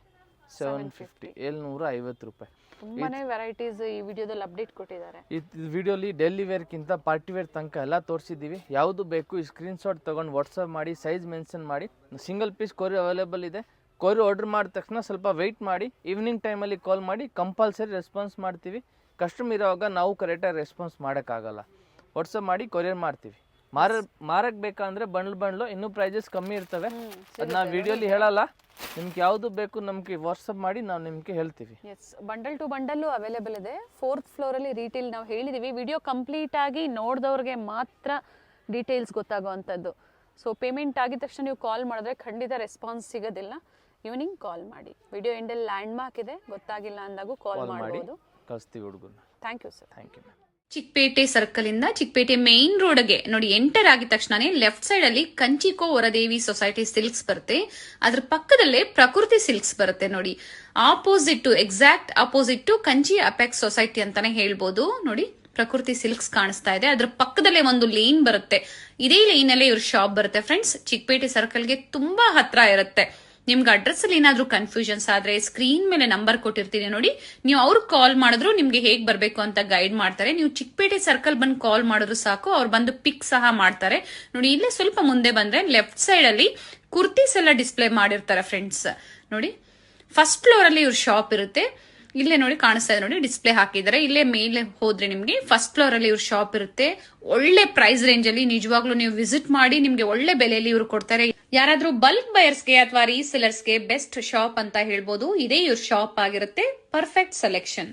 Speaker 2: 750, 750 ರೂಪಾಯಿ.
Speaker 1: ತುಂಬಾನೇ ವೆರೈಟೀಸ್ ಈ ವಿಡಿಯೋದಲ್ಲಿ ಅಪ್ಡೇಟ್ ಕೊಟ್ಟಿದ್ದಾರೆ.
Speaker 2: ಈ ವಿಡಿಯೋಲಿ ಡೈಲಿ ವೇರ್ಗಿಂತ ಪಾರ್ಟಿ ವೇರ್ ತನಕ ಎಲ್ಲ ತೋರಿಸಿದ್ದೀವಿ. ಯಾವುದು ಬೇಕು ಈ ಸ್ಕ್ರೀನ್ಶಾಟ್ ತೊಗೊಂಡು ವಾಟ್ಸಪ್ ಮಾಡಿ, ಸೈಜ್ ಮೆನ್ಷನ್ ಮಾಡಿ. ಸಿಂಗಲ್ ಪೀಸ್ ಕೊರಿಯರ್ ಅವೈಲೇಬಲ್ ಇದೆ. ಕೊರಿಯರ್ ಆರ್ಡರ್ ಮಾಡಿದ ತಕ್ಷಣ ಸ್ವಲ್ಪ ವೆಯ್ಟ್ ಮಾಡಿ, ಈವ್ನಿಂಗ್ ಟೈಮಲ್ಲಿ ಕಾಲ್ ಮಾಡಿ, ಕಂಪಲ್ಸರಿ ರೆಸ್ಪಾನ್ಸ್ ಮಾಡ್ತೀವಿ. ಕಸ್ಟಮರ್ ಇರೋವಾಗ ನಾವು ಕರೆಕ್ಟಾಗಿ ರೆಸ್ಪಾನ್ಸ್ ಮಾಡೋಕ್ಕಾಗಲ್ಲ. ವಾಟ್ಸಪ್ ಮಾಡಿ ಕೊರಿಯರ್ ಮಾಡ್ತೀವಿ. ಮಾರಕ್ಕೆ ಬೇಕಂದ್ರೆ ಬಂಡ್ಲು ಇನ್ನೂ ಪ್ರೈಸಸ್ ಕಮ್ಮಿ ಇರ್ತವೆ, ಅದು ನಾವು ವಿಡಿಯೋಲಿ ಹೇಳಲ್ಲ. ನಿಮ್ಗೆ ಯಾವುದು ಬೇಕು ನಮಗೆ ವಾಟ್ಸಪ್ ಮಾಡಿ, ನಾವು ನಿಮಗೆ ಹೇಳ್ತೀವಿ.
Speaker 1: S, bundle to bundle available ಇದೆ. 4th ಫ್ಲೋರಲ್ಲಿ ರೀಟೇಲ್ ನಾವು ಹೇಳಿದ್ದೀವಿ. ವಿಡಿಯೋ ಕಂಪ್ಲೀಟಾಗಿ ನೋಡಿದವ್ರಿಗೆ ಮಾತ್ರ ಡೀಟೇಲ್ಸ್ ಗೊತ್ತಾಗೋವಂಥದ್ದು. ಸೊ ಪೇಮೆಂಟ್ ಆಗಿದ ತಕ್ಷಣ ನೀವು ಕಾಲ್ ಮಾಡಿದ್ರೆ ಖಂಡಿತ ರೆಸ್ಪಾನ್ಸ್ ಸಿಗೋದಿಲ್ಲ. ಈವ್ನಿಂಗ್ ಕಾಲ್ ಮಾಡಿ. ವಿಡಿಯೋ ಎಂಡಲ್ಲಿ ಲ್ಯಾಂಡ್ ಮಾರ್ಕ್ ಇದೆ, ಗೊತ್ತಾಗಿಲ್ಲ ಅಂದಾಗೂ ಕಾಲ್ ಮಾಡ್ಬೋದು.
Speaker 2: ಕಳಿಸ್ತೀವಿ ಹುಡುಗನ.
Speaker 1: Thank you sir.
Speaker 2: Thank you ma'am.
Speaker 3: Chickpet circle ಇಂದ ಚಿಕ್ಕಪೇಟೆ ಮೇನ್ ರೋಡ್ಗೆ ನೋಡಿ ಎಂಟರ್ ಆಗಿದ ತಕ್ಷಣನೇ ಲೆಫ್ಟ್ ಸೈಡ್ ಅಲ್ಲಿ ಕಂಚಿಕೋ ವರದೇವಿ ಸೊಸೈಟಿ ಸಿಲ್ಕ್ಸ್ ಬರುತ್ತೆ. ಅದ್ರ ಪಕ್ಕದಲ್ಲೇ ಪ್ರಕೃತಿ ಸಿಲ್ಕ್ಸ್ ಬರುತ್ತೆ ನೋಡಿ. Exact opposite Kanchi apex society ಅಂತಾನೆ ಹೇಳ್ಬೋದು. ನೋಡಿ ಪ್ರಕೃತಿ ಸಿಲ್ಕ್ಸ್ ಕಾಣಿಸ್ತಾ ಇದೆ. ಅದ್ರ ಪಕ್ಕದಲ್ಲೇ ಒಂದು ಲೇನ್ ಬರುತ್ತೆ. ಇದೇ ಲೈನ್ ಅಲ್ಲೇ ಇವ್ರ ಶಾಪ್ ಬರುತ್ತೆ ಫ್ರೆಂಡ್ಸ್. ಚಿಕ್ಕಪೇಟೆ ಸರ್ಕಲ್ಗೆ ತುಂಬಾ ಹತ್ರ ಇರುತ್ತೆ. ನಿಮ್ಗೆ ಅಡ್ರೆಸ್ ಅಲ್ಲಿ ಏನಾದ್ರೂ ಕನ್ಫ್ಯೂಷನ್ಸ್ ಆದ್ರೆ ಸ್ಕ್ರೀನ್ ಮೇಲೆ ನಂಬರ್ ಕೊಟ್ಟಿರ್ತೀನಿ ನೋಡಿ, ನೀವು ಅವ್ರಿಗೆ ಕಾಲ್ ಮಾಡಿದ್ರು ನಿಮ್ಗೆ ಹೇಗ್ ಬರ್ಬೇಕು ಅಂತ ಗೈಡ್ ಮಾಡ್ತಾರೆ. ನೀವು ಚಿಕ್ಕಪೇಟೆ ಸರ್ಕಲ್ ಬಂದು ಕಾಲ್ ಮಾಡಿದ್ರು ಸಾಕು, ಅವ್ರು ಬಂದು ಪಿಕ್ ಸಹ ಮಾಡ್ತಾರೆ. ನೋಡಿ ಇಲ್ಲೇ ಸ್ವಲ್ಪ ಮುಂದೆ ಬಂದ್ರೆ ಲೆಫ್ಟ್ ಸೈಡ್ ಅಲ್ಲಿ ಕುರ್ತೀಸ್ ಎಲ್ಲ ಡಿಸ್ಪ್ಲೇ ಮಾಡಿರ್ತಾರೆ ಫ್ರೆಂಡ್ಸ್. ನೋಡಿ ಫಸ್ಟ್ ಫ್ಲೋರ್ ಅಲ್ಲಿ ಇವ್ರ ಶಾಪ್ ಇರುತ್ತೆ. ಇಲ್ಲೇ ನೋಡಿ ಕಾಣಿಸ್ತಾ ಇದೆ ನೋಡಿ, ಡಿಸ್ಪ್ಲೇ ಹಾಕಿದ್ದಾರೆ. ಇಲ್ಲೇ ಮೇಲೆ ಹೋದ್ರೆ ನಿಮ್ಗೆ ಫಸ್ಟ್ ಫ್ಲೋರ್ ಅಲ್ಲಿ ಇವ್ರ ಶಾಪ್ ಇರುತ್ತೆ. ಒಳ್ಳೆ ಪ್ರೈಸ್ ರೇಂಜ್ ಅಲ್ಲಿ ನಿಜವಾಗ್ಲೂ ನೀವು ವಿಸಿಟ್ ಮಾಡಿ, ನಿಮ್ಗೆ ಒಳ್ಳೆ ಬೆಲೆಯಲ್ಲಿ ಇವ್ರು ಕೊಡ್ತಾರೆ. ಯಾರಾದ್ರೂ ಬಲ್ಕ್ ಬಯರ್ಸ್ಗೆ ಅಥವಾ ರೀಸೆಲರ್ಸ್ಗೆ ಬೆಸ್ಟ್ ಶಾಪ್ ಅಂತ ಹೇಳ್ಬೋದು. ಇದೇ ಇವ್ರ ಶಾಪ್ ಆಗಿರುತ್ತೆ. Perfect selection.